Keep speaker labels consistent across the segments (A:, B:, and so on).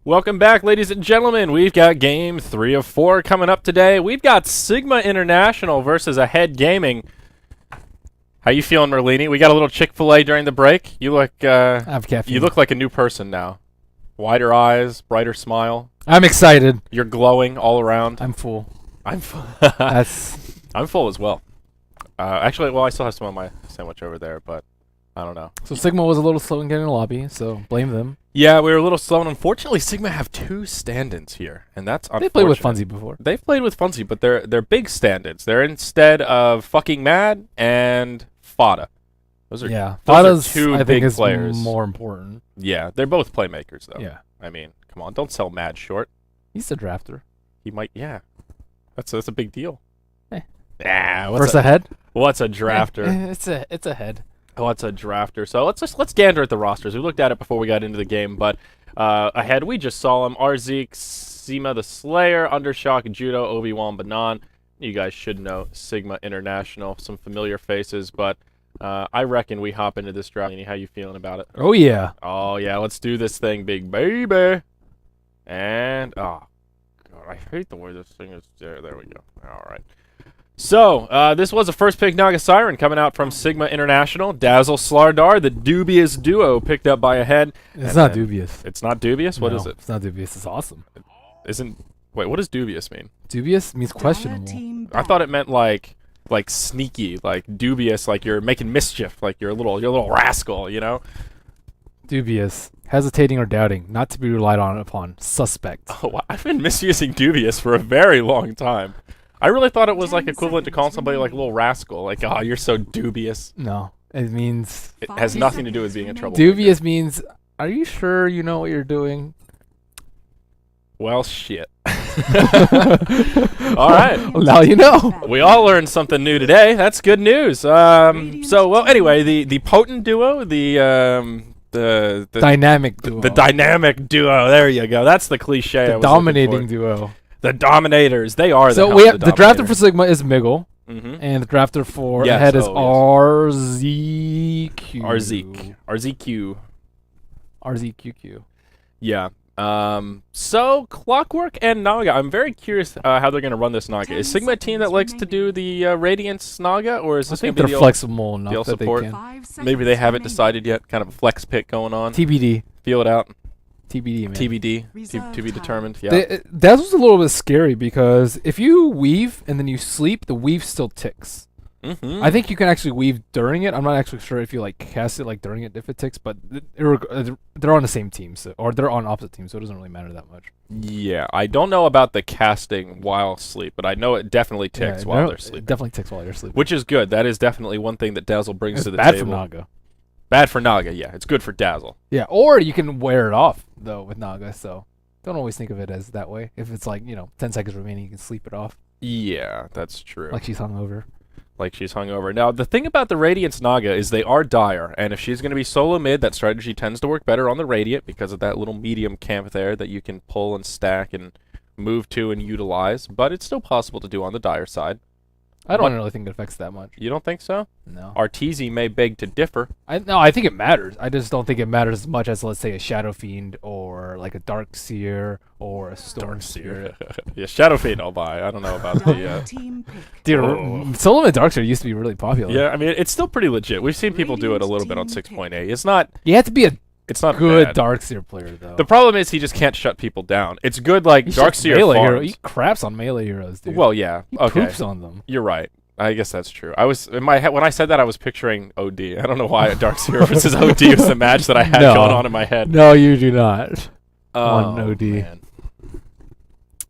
A: Welcome back, ladies and gentlemen. We've got game 3 of 4 coming up today. We've got Sigma International versus Ahead Gaming. How you feeling, Merlini? We got a little Chick-fil-A during the break. You look
B: I have caffeine.
A: you look like a new person now. Wider eyes, brighter smile.
B: I'm excited.
A: You're glowing all around.
B: I'm full.
A: I'm full.
B: That's
A: I'm full as well. Actually, well, I still have some on my sandwich over there, but I don't know.
B: so Sigma was a little slow in getting in the lobby, so blame them.
A: Yeah, we were a little slow, and unfortunately, Sigma have 2 stand-ins here, and that's unfortunate.
B: They played with Funzy before.
A: They've played with Funzy, but they're big stand-ins. They're instead of fucking Mad and Fada. Those are
B: Yeah,
A: those are
B: Fada's,
A: two
B: I think,
A: big
B: is
A: players.
B: more important.
A: Yeah, they're both playmakers though.
B: Yeah,
A: I mean, come on, don't sell Mad short.
B: he's a drafter.
A: He might. Yeah, that's a big deal.
B: Eh.
A: What's
B: First ahead.
A: what's a drafter?
B: It's a head.
A: What's a drafter? So let's gander at the rosters. We looked at it before we got into the game, but ahead we just saw him: Arzik, Sima the Slayer, Undershock, Judo, Obi-Wan, Banan. You guys should know Sigma International. Some familiar faces, but I reckon we hop into this draft. How you feeling about it?
B: Oh yeah.
A: Oh yeah, let's do this thing, big baby. And oh god, I hate the way this thing is. There we go. All right. So, this was a first pick Naga Siren coming out from Sigma International. Dazzle Starladder, the dubious duo picked up by Ahead.
B: It's not dubious.
A: It's not dubious? What is it?
B: It's not dubious. It's awesome.
A: Wait, what does dubious mean?
B: Dubious means questionable.
A: I thought it meant like sneaky, like dubious, like you're making mischief, like you're a little rascal, you know?
B: Dubious, hesitating or doubting, not to be relied on upon. Suspect.
A: Oh, wow. I've been misusing dubious for a very long time. I really thought it was like equivalent to calling somebody like a little rascal, like, oh, you're so dubious.
B: No, it means
A: It has nothing to do with being a troublemaker.
B: dubious means. Are you sure you know what you're doing?
A: Well, shit. All right.
B: Well, now you know.
A: We all learned something new today. That's good news. So anyway, the potent duo, the
B: Dynamic duo.
A: the dynamic duo. There you go. That's the cliche. I
B: The
A: was looking
B: dominating
A: for.
B: duo.
A: The dominators. They are.
B: So we have the drafter for Sigma is Miggle,
A: mm-hmm.
B: and the drafter for
A: Yes,
B: Ahead is
A: oh,
B: RZQ.
A: RZQ.
B: RZQQ.
A: Yeah. So Clockwork and Naga. I'm very curious how they're gonna run this Naga. Is Sigma a team that likes to do the Radiance Naga, or is
B: I
A: this
B: think
A: gonna
B: they're
A: be
B: flexible
A: the
B: enough
A: old
B: that they
A: support?
B: can.
A: Maybe they haven't decided yet. Kind of a flex pick going on.
B: TBD.
A: Feel it out.
B: TBD, man.
A: TBD. To be determined. Yeah.
B: That was a little bit scary because if you weave and then you sleep, the weave still ticks.
A: Mm-hmm.
B: I think you can actually weave during it. I'm not actually sure if you like cast it like during it if it ticks, but they're on the same team, or they're on opposite teams, so it doesn't really matter that much.
A: Yeah, I don't know about the casting while asleep, but I know it definitely ticks while they're
B: It
A: sleeping.
B: definitely ticks while you're sleeping.
A: Which is good. That is definitely one thing that Dazzle brings
B: It's
A: to the
B: bad
A: table.
B: for Naga.
A: Bad for Naga, yeah. It's good for Dazzle.
B: Yeah, or you can wear it off though with Naga. So don't always think of it as that way. If it's like 10 seconds remaining, you can sleep it off.
A: Yeah, that's true.
B: Like she's hungover.
A: Like she's hungover. Now, the thing about the Radiance Naga is they are dire, and if she's going to be solo mid, that strategy tends to work better on the Radiant because of that little medium camp there that you can pull and stack and move to and utilize, but it's still possible to do on the dire side.
B: I don't really think it affects that much.
A: You don't think so?
B: No.
A: Arteezy may beg to differ.
B: I think it matters. I just don't think it matters as much as, let's say, a Shadow Fiend or like a Dark Seer or a Storm Seer.
A: Yeah, Shadow Fiend I'll buy. I don't know about the...
B: Dude, Solo and Dark Seer used to be really popular.
A: Yeah, I mean, it's still pretty legit. We've seen people do it a little bit on 6.8. It's not...
B: You have to be a
A: It's not
B: good
A: bad.
B: Dark Seer player, though.
A: The problem is he just can't shut people down. It's good, like,
B: He
A: Dark
B: shuts
A: Seer
B: melee hero.
A: farms.
B: He craps on melee heroes, dude.
A: Well, yeah.
B: He
A: Okay.
B: poops on them.
A: You're right. I guess that's true. I was in my head when I said that I was picturing OD. I don't know why Dark Seer versus OD was the match that I had
B: No.
A: going on in my head.
B: No, you do not.
A: Oh,
B: on OD.
A: man.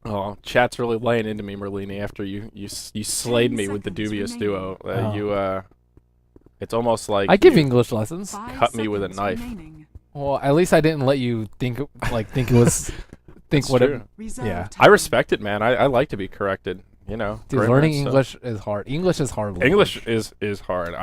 A: Oh, chat's really laying into me, Merlini. After you slayed me with the dubious duo. It's almost like
B: I give
A: you
B: English lessons.
A: cut me with a knife.
B: Well, at least I didn't let you think it was think
A: It's
B: what
A: true.
B: it. Yeah.
A: I respect it, man. I like to be corrected. You know,
B: Dude,
A: grammar
B: learning
A: and stuff.
B: English is hard. English is hard.
A: English is hard.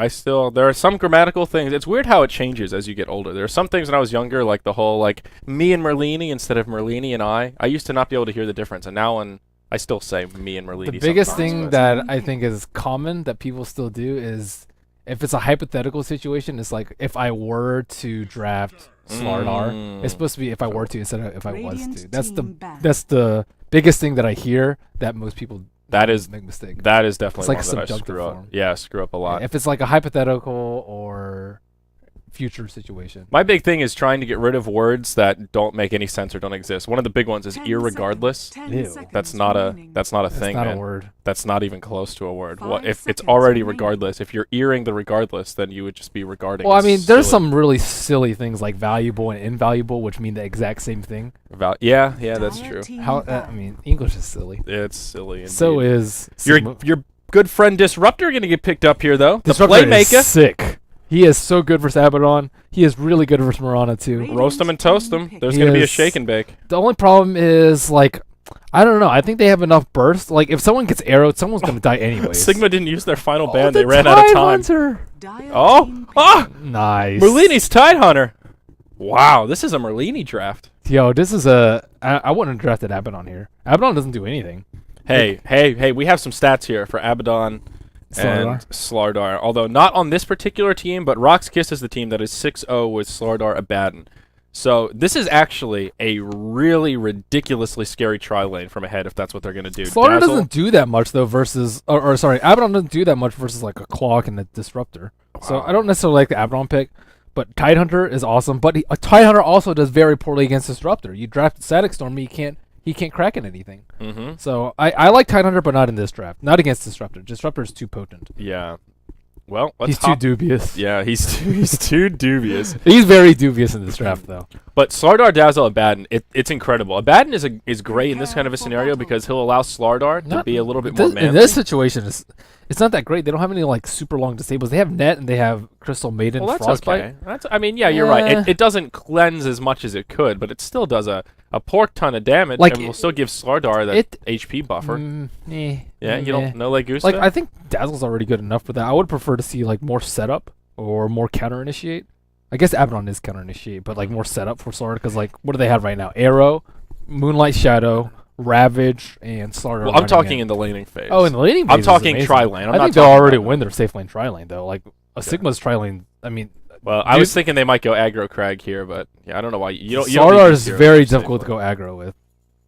A: There are some grammatical things. It's weird how it changes as you get older. There are some things when I was younger, like the whole like me and Merlini instead of Merlini and I. I used to not be able to hear the difference, and now when I still say me and Merlini.
B: The biggest
A: sometimes,
B: thing
A: but-
B: that I think is common that people still do is if it's a hypothetical situation, it's like if I were to draft Slardar. It's supposed to be if I were to instead of if I was
C: Radiant
B: to.
C: team back.
B: That's the biggest thing that I hear that most people
A: That is
B: make mistake.
A: That is definitely
B: It's like
A: one that I
B: subjunctive
A: screw up.
B: form.
A: Yeah, screw up a lot.
B: If it's like a hypothetical or future situation.
A: My big thing is trying to get rid of words that don't make any sense or don't exist. One of the big ones is
C: 10
A: irregardless.
C: seconds. 10
B: Ew.
C: seconds
A: That's not
C: remaining.
A: a thing,
B: That's not
A: man.
B: a word.
A: That's not even close to a word. What
C: 5
A: if it's
C: seconds
A: already
C: remaining.
A: regardless? If you're earing the regardless, then you would just be regarding.
B: Well, I
A: as
B: mean, there's
A: silly.
B: some really silly things like valuable and invaluable, which mean the exact same thing.
A: Yeah, that's
C: Dire
A: true.
C: team
B: How?
C: back.
B: I mean, English is silly.
A: It's silly.
B: So
A: indeed.
B: is
A: your good friend Disruptor going to get picked up here though.
B: Disruptor
A: The playmaker.
B: is sick. He is so good versus Abaddon. He is really good versus Mirana too.
C: Radiant
A: Roast them and toast them.
C: team
A: There's
B: He
A: going to be a
B: is-
A: shake and bake.
B: The only problem is like, I don't know. I think they have enough burst. Like if someone gets arrowed, someone's gonna die anyways.
A: Sigma didn't use their final
B: Oh,
A: band.
B: the
A: They ran out of
B: Tide
A: time.
B: Hunter.
C: Dire
A: Oh,
C: team
A: ah!
B: Nice.
A: Merlini's Tide Hunter. Wow, this is a Merlini draft.
B: Yo, this is a. I wouldn't have drafted Abaddon here. Abaddon doesn't do anything.
A: Hey, we have some stats here for Abaddon and
B: Slardar.
A: Slardar. Although not on this particular team, but Rock's Kiss is the team that is 6-0 with Slardar Abaddon. So this is actually a really ridiculously scary tri-lane from ahead if that's what they're going to do.
B: Slardar
A: Dazzle-
B: doesn't do that much though versus, or sorry, Abaddon doesn't do that much versus like a Clock and a Disruptor. So
A: Wow.
B: I don't necessarily like the Abaddon pick, but Tidehunter is awesome. But a Tidehunter also does very poorly against Disruptor. You draft Static Storm, he can't crack at anything.
A: Mm-hmm.
B: So I like Tidehunter, but not in this draft. Not against Disruptor. Disruptor is too potent.
A: Yeah. Well, let's
B: He's too
A: hop-
B: dubious.
A: Yeah, he's too dubious.
B: He's very dubious in this draft though.
A: But Slardar, Dazzle, Abaddon, it's incredible. Abaddon is great in this kind of a scenario because he'll allow Slardar to
B: Not-
A: be a little bit more
B: In
A: manly.
B: this situation, it's not that great. They don't have any like super long disables. They have Net and they have Crystal Maiden.
A: Well, that's
B: Frostbite.
A: okay. I mean, yeah, you're right.
B: Eh.
A: It doesn't cleanse as much as it could, but it still does a pork ton of damage,
B: Like,
A: and will still give Slardar that
B: it-
A: HP buffer.
B: Eh,
A: Yeah, you
B: meh.
A: don't know like Goose.
B: Like I think Dazzle's already good enough for that. I would prefer to see like more setup or more counter initiate. I guess Abaddon is counter initiate, but like more setup for Slardar because like what do they have right now? Arrow, Moonlight Shadow, Ravage, and Slardar.
A: Well, I'm
B: running
A: talking
B: in.
A: in the laning phase.
B: Oh, in the laning phase.
A: I'm
B: is
A: talking
B: amazing.
A: tri-lane. I'm
B: I
A: not
B: think they'll
A: talking
B: already
A: about-
B: win their safe lane tri lane though. Like a Sigma's tri lane. I mean,
A: Well, I was thinking they might go aggro Crag here, but yeah, I don't know why you don't.
B: Slardar is
A: zero
B: very
A: to save
B: difficult to
A: for
B: go
A: it.
B: aggro with.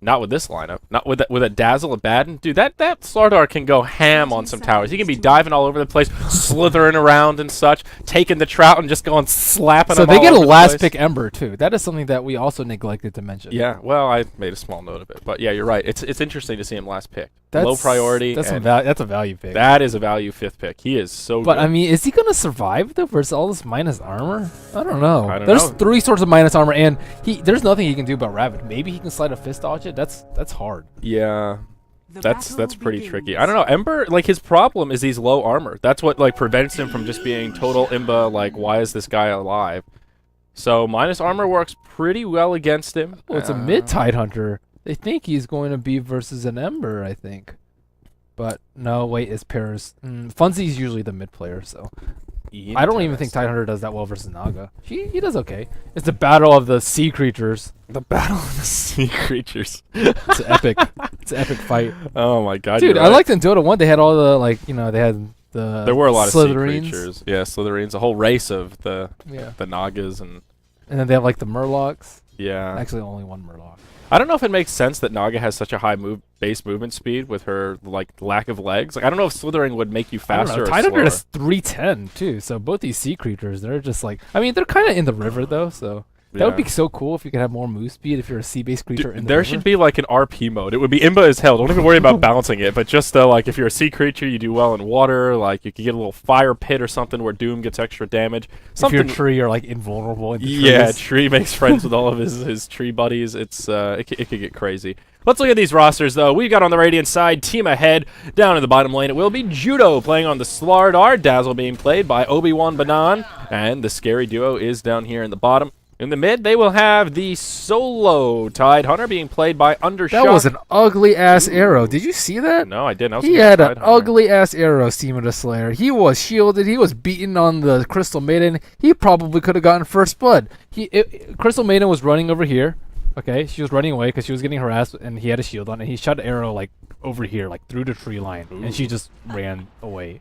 A: Not with this lineup. Not with a Dazzle, Abaddon. Dude, that Slardar can go ham on some towers. He can be diving all over the place, slithering around and such, taking the trout and just going slapping
B: So
A: them
B: they
A: all
B: get a
A: over the
B: last
A: place.
B: pick Ember too. That is something that we also neglected to mention.
A: Yeah, well, I made a small note of it, but yeah, you're right. It's interesting to see him last pick.
B: That's,
A: Low priority.
B: That's
A: and
B: that's a value pick.
A: that is a value fifth pick. He is so
B: But
A: good.
B: I mean, is he gonna survive though versus all this minus armor? I don't know.
A: I don't
B: There's
A: know.
B: 3 sorts of minus armor, and there's nothing he can do about Ravage. Maybe he can slide a fist dodge it. That's hard.
A: yeah,
C: The
A: that's
C: battle
A: pretty
C: begins.
A: tricky. I don't know. Ember, like his problem is he's low armor. That's what like prevents him from just being total imba. Like, why is this guy alive? So minus armor works pretty well against him.
B: Well, it's a mid Tide Hunter. They think he's going to be versus an Ember, I think. But no, wait, it's Paris. Funzy's usually the mid player, so I don't even think Tide Hunter does that well versus Naga. He does okay. It's the battle of the sea creatures.
A: The battle of the sea creatures.
B: It's an epic. It's an epic fight.
A: Oh my god,
B: Dude,
A: you're
B: I
A: right.
B: liked in Dota 1 they had all the they had the
A: There were a lot of sea
B: Slytherins.
A: creatures. Yeah, Slytherins, a whole race of the
B: Yeah.
A: Nagas and
B: And then they have like the Murlocs.
A: yeah.
B: Actually only one Murloc.
A: I don't know if it makes sense that Naga has such a high base movement speed with her like lack of legs. Like I don't know if Slithering would make you faster or
B: Tide Hunter
A: slower.
B: is 310 too, so both these sea creatures, they're just like they're kind of in the river though, so that would
A: Yeah.
B: be so cool if you could have more move speed if you're a sea-based creature
A: Dude,
B: in the
A: there
B: river.
A: should be like an RP mode. It would be imba as hell. Don't even worry about balancing it. But just like if you're a sea creature, you do well in water. Like you could get a little fire pit or something where Doom gets extra damage.
B: If
A: Something.
B: you're a tree, you're like invulnerable in the
A: Yeah,
B: trees.
A: Tree makes friends with all of his tree buddies. It's it could get crazy. Let's look at these rosters though. We've got on the Radiant side, team ahead. Down in the bottom lane, it will be Judo playing on the Slardar. Dazzle being played by Obi-Wan Banan, and the scary duo is down here in the bottom. In the mid, they will have the solo Tide Hunter being played by Undershot.
B: That was an ugly ass arrow. Did you see that?
A: No, I didn't. I was
B: He
A: thinking
B: had
A: Tide
B: an
A: Hunter.
B: ugly ass arrow, Seema the Slayer. He was shielded. He was beaten on the Crystal Maiden. He probably could have gotten first blood. Crystal Maiden was running over here. Okay, she was running away because she was getting harassed, and he had a shield on, and he shot an arrow like over here, like through the tree line, and she just ran away.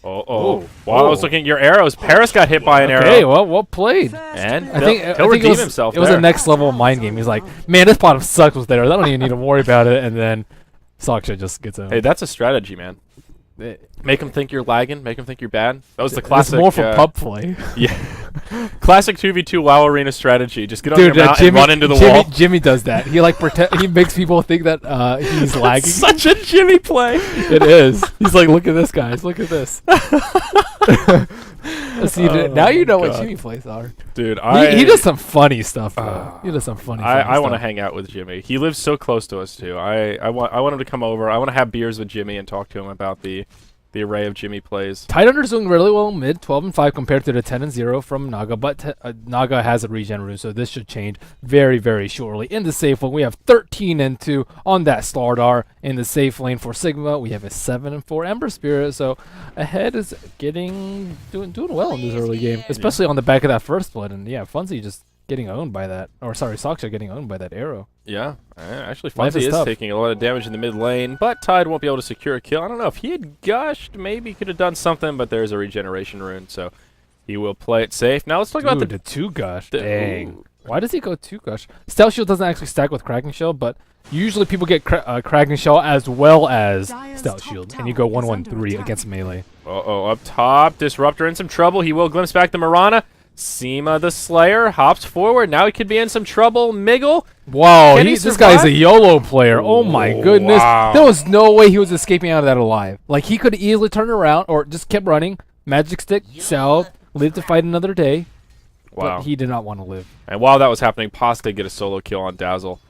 A: While I was looking at your arrows, Paris got hit by an arrow.
B: Okay, well played.
A: And
B: I think
A: he'll redeem himself.
B: It was a next level mind game. He's like, man, this bottom sucks with there. I don't even need to worry about it. And then Saksha just gets in.
A: Hey, that's a strategy, man. Make him think you're lagging. Make him think you're bad. That was the classic.
B: It's more for pub play.
A: Yeah. Classic 2v2 WoW Arena strategy. Just get on your mount and run into the wall.
B: Jimmy does that. He like he makes people think that he's lagging.
A: Such a Jimmy play.
B: It is. He's like, look at this, guys. Look at this. See, now you know what Jimmy plays are.
A: Dude,
B: he does some funny stuff, bro. He does some funny
A: I want to hang out with Jimmy. He lives so close to us, too. I want him to come over. I want to have beers with Jimmy and talk to him about the array of Jimmy plays.
B: Tidehunter's doing really well mid, 12-5 compared to the 10-0 from Naga, but Naga has a regen rune, so this should change very, very shortly. In the safe lane, we have 13-2 on that Starladder. In the safe lane for Sigma, we have a 7-4 Ember Spirit, so Ahead is doing well in this early game, especially on the back of that first blood. And yeah, Funzy just getting owned by that, or sorry, Saksha getting owned by that arrow.
A: Yeah, actually Funzy is taking a lot of damage in the mid lane, but Tide won't be able to secure a kill. I don't know, if he had gushed, maybe he could have done something, but there's a regeneration rune, so he will play it safe. Now let's talk about the
B: 2 gush. Dang. Why does he go 2 gush? Stealth Shield doesn't actually stack with Kraken Shell, but usually people get Kraken Shell as well as Stealth Shield, and you go 1-1-3 against melee.
A: Up top, Disruptor in some trouble. He will glimpse back the Mirana. Seema the Slayer hops forward. Now he could be in some trouble. Miggle.
B: Wow, this guy's a YOLO player. Oh my goodness. Wow. There was no way he was escaping out of that alive. Like, he could easily turn around or just kept running. Magic Stick, south, live to fight another day.
A: Wow.
B: But he did not want to live.
A: And while that was happening, Paz did get a solo kill on Dazzle.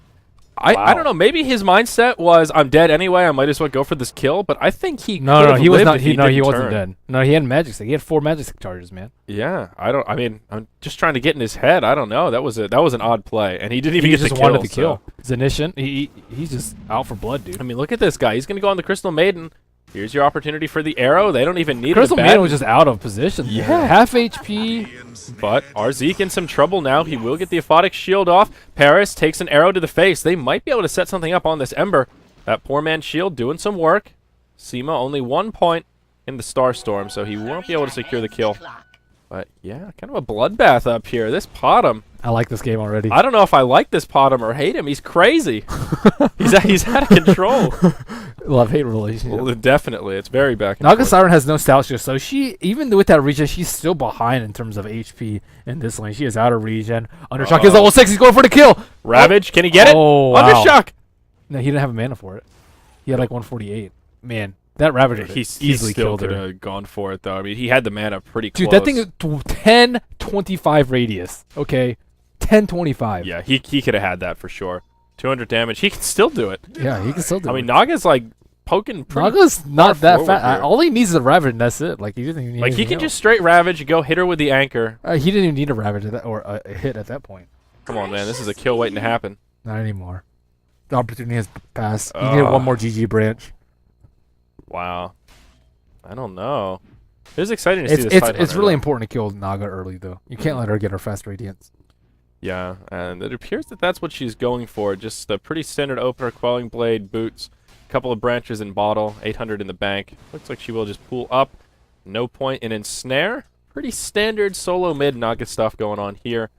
A: I don't know. Maybe his mindset was, I'm dead anyway. I might as well go for this kill. But I think he
B: he was not. He wasn't dead. No, he had magic stick. He had 4 magic stick charges, man.
A: Yeah, I'm just trying to get in his head. I don't know. That was an odd play, and he didn't even get the kill.
B: He just wanted the kill. Zenitian, he's just out for blood, dude.
A: I mean, look at this guy. He's gonna go on the Crystal Maiden. Here's your opportunity for the arrow. They don't even need
B: Crystal Maiden was just out of position.
A: Yeah,
B: half HP.
A: But Arzeek in some trouble now. He will get the Aphotic Shield off. Paris takes an arrow to the face. They might be able to set something up on this Ember. That poor man's shield doing some work. Seema only 1 point in the Star Storm, so he won't be able to secure the kill. But yeah, kind of a bloodbath up here. This Potom.
B: I like this game already.
A: I don't know if I like this Potom or hate him. He's crazy. he's out of control.
B: Love-hate relationship.
A: Well, definitely. It's very back and
B: Naga
A: forth.
B: Siren has no Stealth Shield, so she, even with that regen, she's still behind in terms of HP in this lane. She is out of regen. Undershock is level 6. He's going for the kill.
A: Ravage, can he get it?
B: Oh, wow.
A: Undershock.
B: No, he didn't have a mana for it. He had like 148. Man, that Ravager easily killed her.
A: He still could have gone for it, though. I mean, he had the mana pretty close.
B: Dude, that thing is 1025 radius. Okay, 1025.
A: Yeah, he could have had that for sure. 200 damage. He can still do it.
B: Yeah, he can still do it.
A: I mean, Naga's like poking pretty
B: Naga's not that fast.
A: Here.
B: All he needs is a Ravage, and that's it. Like, he doesn't even need
A: he can just straight Ravage, go hit her with the anchor.
B: He didn't even need a Ravage or a hit at that point.
A: Come on, man. This is a kill waiting to happen.
B: Not anymore. The opportunity has passed. You need one more GG branch.
A: Wow. I don't know. It is exciting to see this fight.
B: It's really important to kill Naga early, though. You can't let her get her fast radiance.
A: Yeah, and it appears that that's what she's going for. Just a pretty standard opener, Quelling Blade, boots, a couple of branches in bottle, 800 in the bank. Looks like she will just pull up. No point in ensnare. Pretty standard solo mid Naga stuff going on here.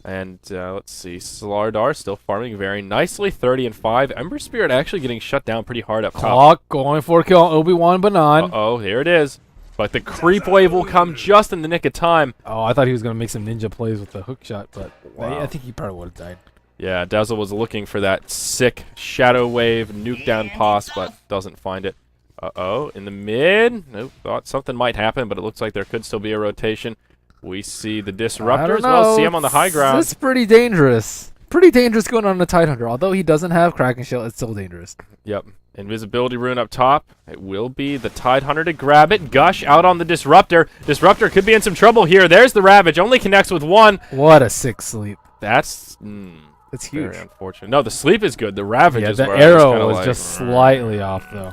A: And let's see, Starladder still farming very nicely, 30-5. Ember Spirit actually getting shut down pretty hard up top.
B: Clock going for a kill on Obi-Wan Banan.
A: Uh-oh, here it is. But the creep wave will come just in the nick of time.
B: Oh, I thought he was going to make some ninja plays with the hook shot, but I think he probably would have died.
A: Yeah, Dazzle was looking for that sick shadow wave nuke down Pos, but doesn't find it. Uh-oh, in the mid. Nope, thought something might happen, but it looks like there could still be a rotation. We see the Disruptor as well as CM on the high ground.
B: It's pretty dangerous. Pretty dangerous going on the Tidehunter. Although he doesn't have Kraken Shell, it's still dangerous.
A: Yep. Invisibility rune up top. It will be the Tidehunter to grab it. Gush out on the Disruptor. Disruptor could be in some trouble here. There's the Ravage. Only connects with 1.
B: What a sick sleep.
A: That's
B: it's huge.
A: Very unfortunate. No, the sleep is good. The Ravage is
B: the
A: where
B: arrow was just slightly off, though.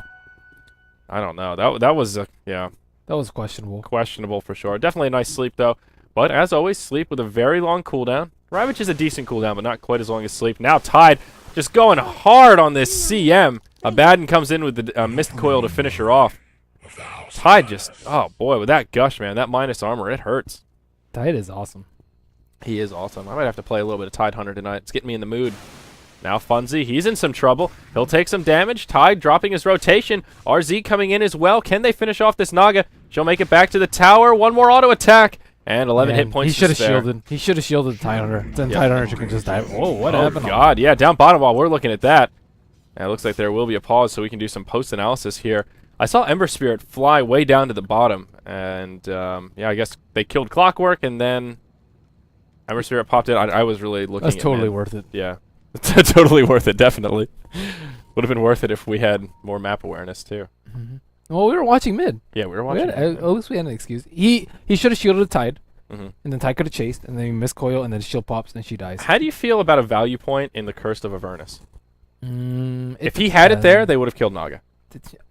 A: I don't know. That was yeah.
B: That was questionable.
A: Questionable for sure. Definitely a nice sleep, though. But as always, sleep with a very long cooldown. Ravage is a decent cooldown, but not quite as long as sleep. Now Tide just going hard on this CM. Abaddon comes in with the Mist Coil to finish her off. Tide just, oh boy, with that gush, man, that minus armor, it hurts.
B: Tide is awesome.
A: He is awesome. I might have to play a little bit of Tide Hunter tonight. It's getting me in the mood. Now Funzy, he's in some trouble. He'll take some damage. Tide dropping his rotation. RZ coming in as well. Can they finish off this Naga? She'll make it back to the tower. One more auto attack. And 11 hit points.
B: He should have shielded. He should have shielded the Tide Hunter. Then Tide Hunter can just die. Whoa, what happened?
A: Oh, God. Yeah, down bottom while we're looking at that. And it looks like there will be a pause so we can do some post-analysis here. I saw Ember Spirit fly way down to the bottom. And, yeah, I guess they killed Clockwork, and then Ember Spirit popped in. I was really looking at
B: That's totally worth it.
A: Yeah. Totally worth it, definitely. Would have been worth it if we had more map awareness, too.
B: Well, we were watching mid.
A: Yeah, we were watching mid.
B: At least we had an excuse. He should have shielded the Tide,
A: Mhm.
B: and then Tide could have chased, and then he missed coil, and then shield pops, and she dies.
A: How do you feel about a value point in the Curse of Avernus?
B: It
A: If he had it there, they would have killed Naga.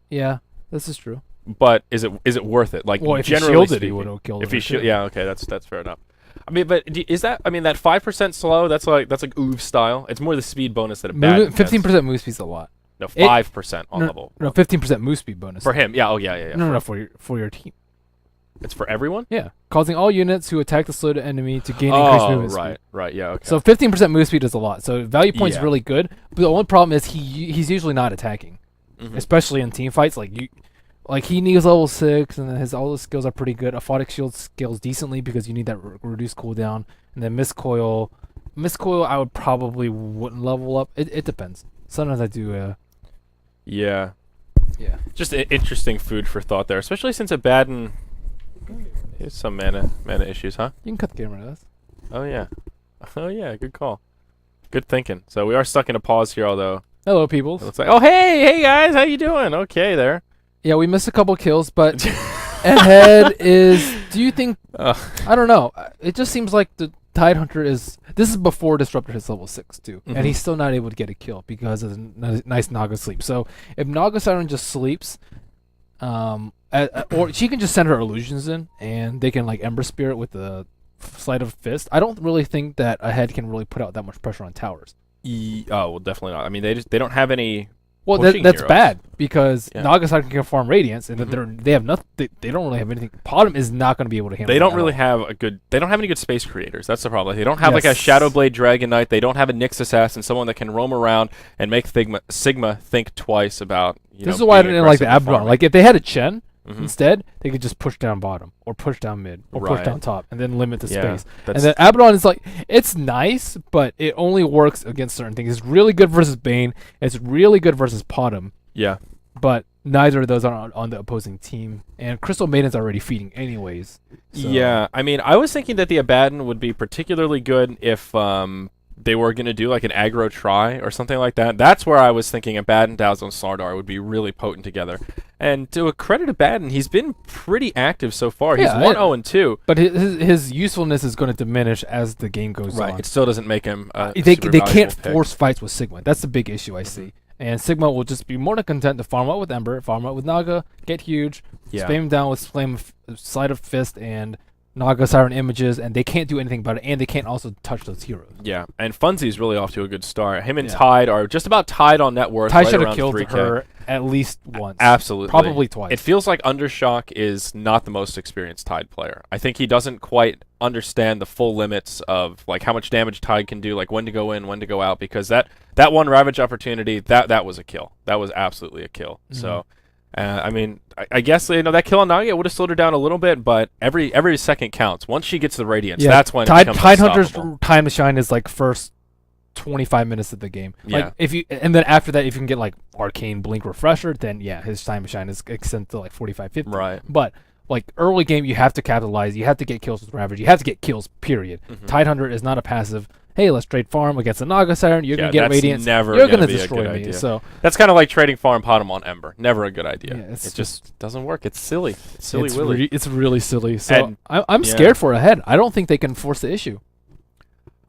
B: Yeah, this is true.
A: But is it worth it? Like,
B: Well, if he
A: generally
B: shielded,
A: speaking,
B: he would have killed
A: if
B: her,
A: he
B: too.
A: yeah, okay, that's fair enough. I mean, but is that? I mean, that 5% slow. That's like Oov style. It's more the speed bonus that a bad
B: 15% move speed's a lot.
A: No, 5% on level.
B: No, 15% move speed bonus.
A: For him, yeah. Oh, yeah.
B: No, for your team.
A: It's for everyone.
B: Yeah, causing all units who attack the slowed enemy to gain increased movement speed.
A: Right, yeah, okay.
B: So 15% move speed is a lot. So value point's
A: Yeah.
B: really good, but the only problem is he's usually not attacking, especially in team fights. Like he needs level 6, and then all his skills are pretty good. Aphotic shield scales decently because you need that reduced cooldown, and then Mistcoil, I would probably wouldn't level up. It depends. Sometimes I do.
A: Yeah.
B: Yeah.
A: Just interesting food for thought there, especially since Abaddon. Here's some mana issues, huh?
B: You can cut the camera. This.
A: Oh yeah, good call. Good thinking. So we are stuck in a pause here, although
B: Hello, people.
A: it looks like, oh hey guys, how you doing? Okay there.
B: Yeah, we missed a couple kills, but ahead is. Do you think? I don't know. It just seems like the Tide Hunter is. This is before Disruptor hits level 6 too, and he's still not able to get a kill because of the nice Naga sleep. So if Naga Siren just sleeps, or she can just send her illusions in, and they can like Ember Spirit with the Sleight of Fist. I don't really think that ahead can really put out that much pressure on towers.
A: Oh well, definitely not. I mean, they don't have any.
B: Well,
A: pushing
B: that's
A: heroes.
B: bad because
A: Yeah.
B: Naga Siren can farm Radiance, and they have nothing. They don't really have anything. Bottom is not going to be able to handle.
A: They don't
B: that
A: really
B: at
A: have a good. They don't have any good space creators. That's the problem. They don't have like a
B: Yes.
A: Shadowblade Dragon Knight. They don't have a Nyx Assassin, someone that can roam around and make Sigma think twice about.
B: This is why I
A: being
B: didn't like the
A: aggressive and
B: Abaddon.
A: farming.
B: Like if they had a Chen
A: Mhm.
B: instead, they could just push down bottom or push down mid or push
A: Right.
B: down top and then limit the
A: Yeah,
B: space. And
A: that's-
B: then Abaddon is like it's nice, but it only works against certain things. It's really good versus Bane. It's really good versus Potom,
A: Yeah.
B: but neither of those are on the opposing team. And Crystal Maiden's already feeding anyways. So.
A: Yeah, I mean, I was thinking that the Abaddon would be particularly good if they were going to do like an aggro try or something like that. That's where I was thinking Abaddon, Dazzle, and Slardar would be really potent together. And to a credit Abaddon, he's been pretty active so far. He's
B: Yeah,
A: 1-0-2.
B: But his usefulness is going to diminish as the game goes on.
A: It still doesn't make him a
B: They
A: super
B: can't
A: valuable pick.
B: force fights with Sigma. That's the big issue I see. And Sigma will just be more than content to farm out with Ember, farm out with Naga, get huge,
A: Yeah.
B: spam him down with Sleight of Fist and Naga Siren images, and they can't do anything about it, and they can't also touch those heroes.
A: Yeah, and Funzy's really off to a good start. Him and
B: Yeah.
A: Tide are just about tied on net worth.
B: Ty
A: right
B: should have
A: around
B: killed
A: 3K.
B: her at least once.
A: Absolutely.
B: Probably twice.
A: It feels like Undershock is not the most experienced Tide player. I think he doesn't quite understand the full limits of like how much damage Tide can do, like when to go in, when to go out, because that one Ravage opportunity, that was a kill. That was absolutely a kill. So, I mean, I guess that kill on Naga would have slowed her down a little bit, but every second counts. Once she gets the Radiance, that's when
B: Tide
A: it becomes
B: Hunter's
A: unstoppable.
B: time to shine is like first 25 minutes of the game. Like
A: Yeah.
B: and then after that, if you can get like Arcane Blink Refresher, then yeah, his time to shine is extended to like 45, 50.
A: Right.
B: But like early game, you have to capitalize. You have to get kills with Ravage. You have to get kills. Period. Tide Hunter is not a passive. Hey, let's trade farm against a Naga Siren. You're gonna get
A: that's
B: Radiance.
A: never
B: You're
A: gonna
B: gonna
A: be a
B: destroy
A: good
B: me.
A: idea.
B: So
A: That's kind of like trading farm Potom on Ember. Never a good idea.
B: Yeah, it's
A: it just doesn't work. It's silly. It's silly
B: it's
A: willy.
B: it's really silly. So
A: And-
B: I'm
A: yeah.
B: scared for ahead. I don't think they can force the issue.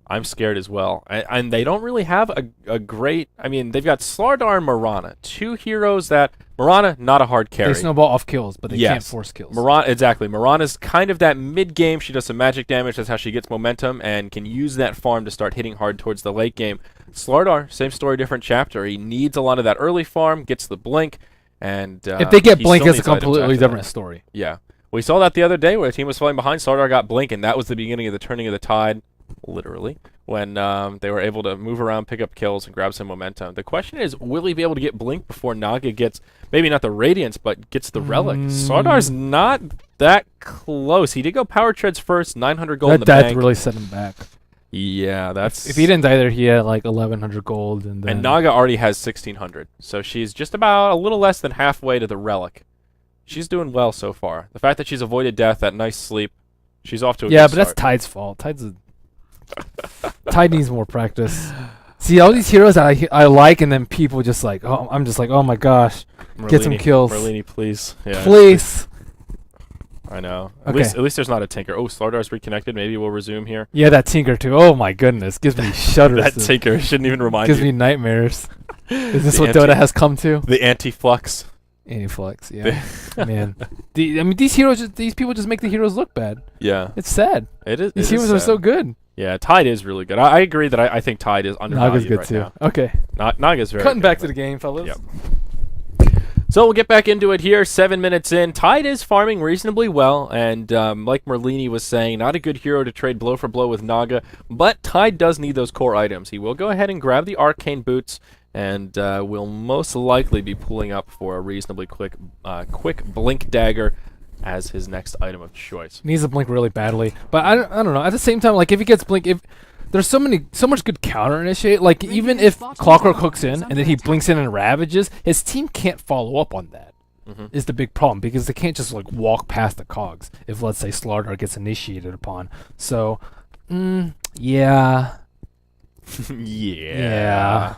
A: I'm scared as well. And they don't really have a great... I mean, they've got Slardar and Mirana. Two heroes that... Mirana, not a hard carry.
B: They snowball off kills, but they can't
A: Yes.
B: force kills.
A: Exactly. Mirana's kind of that mid-game. She does some magic damage. That's how she gets momentum and can use that farm to start hitting hard towards the late game. Slardar, same story, different chapter. He needs a lot of that early farm, gets the blink, And
B: if they get
A: he
B: Blink,
A: still
B: it's a
A: needs items
B: completely
A: after that.
B: different story.
A: Yeah. We saw that the other day where a team was falling behind. Starladder got Blink, and that was the beginning of the turning of the tide, literally, when they were able to move around, pick up kills, and grab some momentum. The question is, will he be able to get Blink before Naga gets, maybe not the Radiance, but gets the Relic? Slardar's not that close. He did go Power Treads first, 900 gold in the
B: That
A: bank.
B: really set him back.
A: Yeah, that's...
B: If he didn't die there, he had like 1,100 gold. And
A: Naga already has 1,600, so she's just about a little less than halfway to the Relic. She's doing well so far. The fact that she's avoided death, that nice sleep, she's off to a good
B: but
A: start.
B: that's Tide's fault. Tide needs more practice. See, all these heroes that I like, and then people just like, oh, I'm just like, oh my gosh, get some kills.
A: Merlini, please. Yeah,
B: please.
A: I know.
B: Okay.
A: At least there's not a Tinker. Oh, Slardar's reconnected. Maybe we'll resume here.
B: Yeah, that Tinker too. Oh my goodness, gives me shudders.
A: That Tinker shouldn't even remind you.
B: Gives me nightmares. Is this
A: The
B: what Dota has come to?
A: The anti-flux.
B: Anti-flux, yeah. Man, I mean, these people just make the heroes look bad.
A: Yeah.
B: It's sad.
A: It is.
B: These heroes are so good.
A: Yeah, Tide is really good. I agree that I think Tide is undervalued
B: Naga's good
A: right
B: too.
A: now.
B: Okay.
A: Naga's very
B: Cutting
A: good,
B: back to
A: but-
B: the game, fellas.
A: Yep. So we'll get back into it here. 7 minutes in. Tide is farming reasonably well, and like Merlini was saying, not a good hero to trade blow for blow with Naga, but Tide does need those core items. He will go ahead and grab the Arcane Boots, and will most likely be pulling up for a reasonably quick Blink Dagger as his next item of choice.
B: Needs to blink really badly, but I don't know. At the same time, like if he gets blink, if there's so much good counter initiate. Like even if Clockwork hooks in and then he blinks in and ravages, his team can't follow up on that. Is the big problem because they can't just like walk past the cogs if let's say Starladder gets initiated upon. So, yeah.
A: Yeah.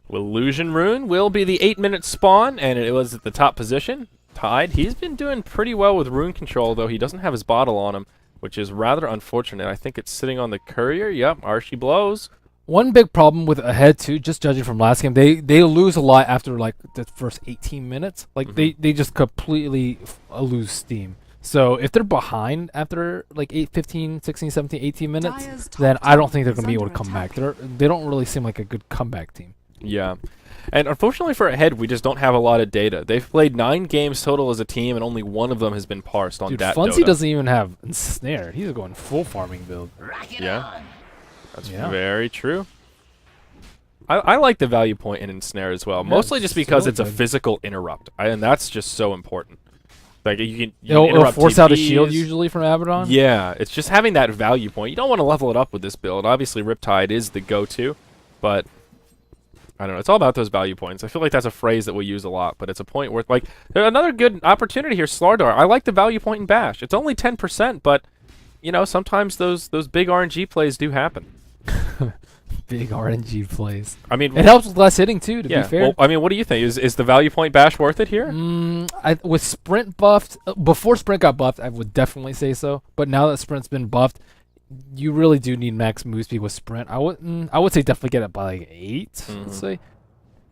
A: Illusion Rune will be the 8-minute spawn, and it was at the top position. Tide, he's been doing pretty well with rune control, though he doesn't have his bottle on him, which is rather unfortunate. I think it's sitting on the courier. Yep, Archie blows.
B: One big problem with Ahead too, just judging from last game, they lose a lot after like the first 18 minutes. Like they just completely lose steam. So if they're behind after like 8, 15, 16, 17, 18 minutes, then I don't think they're going to be able to come back. They don't really seem like a good comeback team.
A: Yeah. And unfortunately for Ahead, we just don't have a lot of data. They've played 9 games total as a team, and only one of them has been parsed on that
B: Funzy
A: Dota.
B: doesn't even have Ensnare. He's going full farming build.
A: Yeah. That's very true. I like the value point in Ensnare as well, mostly just because
B: so
A: it's a
B: good.
A: physical interrupt, and that's just so important. Like you can
B: It'll
A: interrupt
B: force out a
A: TPs.
B: shield usually from Abaddon.
A: Yeah, it's just having that value point. You don't want to level it up with this build. Obviously, Riptide is the go-to, but I don't know. It's all about those value points. I feel like that's a phrase that we use a lot, but it's a point worth like another good opportunity here. Slardar. I like the value point in Bash. It's only 10%, but you know sometimes those big RNG plays do happen.
B: Big RNG plays.
A: I mean,
B: It helps with less hitting too. To
A: yeah.
B: be fair.
A: Well, I mean, what do you think? Is the value point Bash worth it here?
B: With Sprint buffed, before Sprint got buffed, I would definitely say so. But now that Sprint's been buffed, you really do need max move speed with Sprint. I would say definitely get it by like 8. Let's say.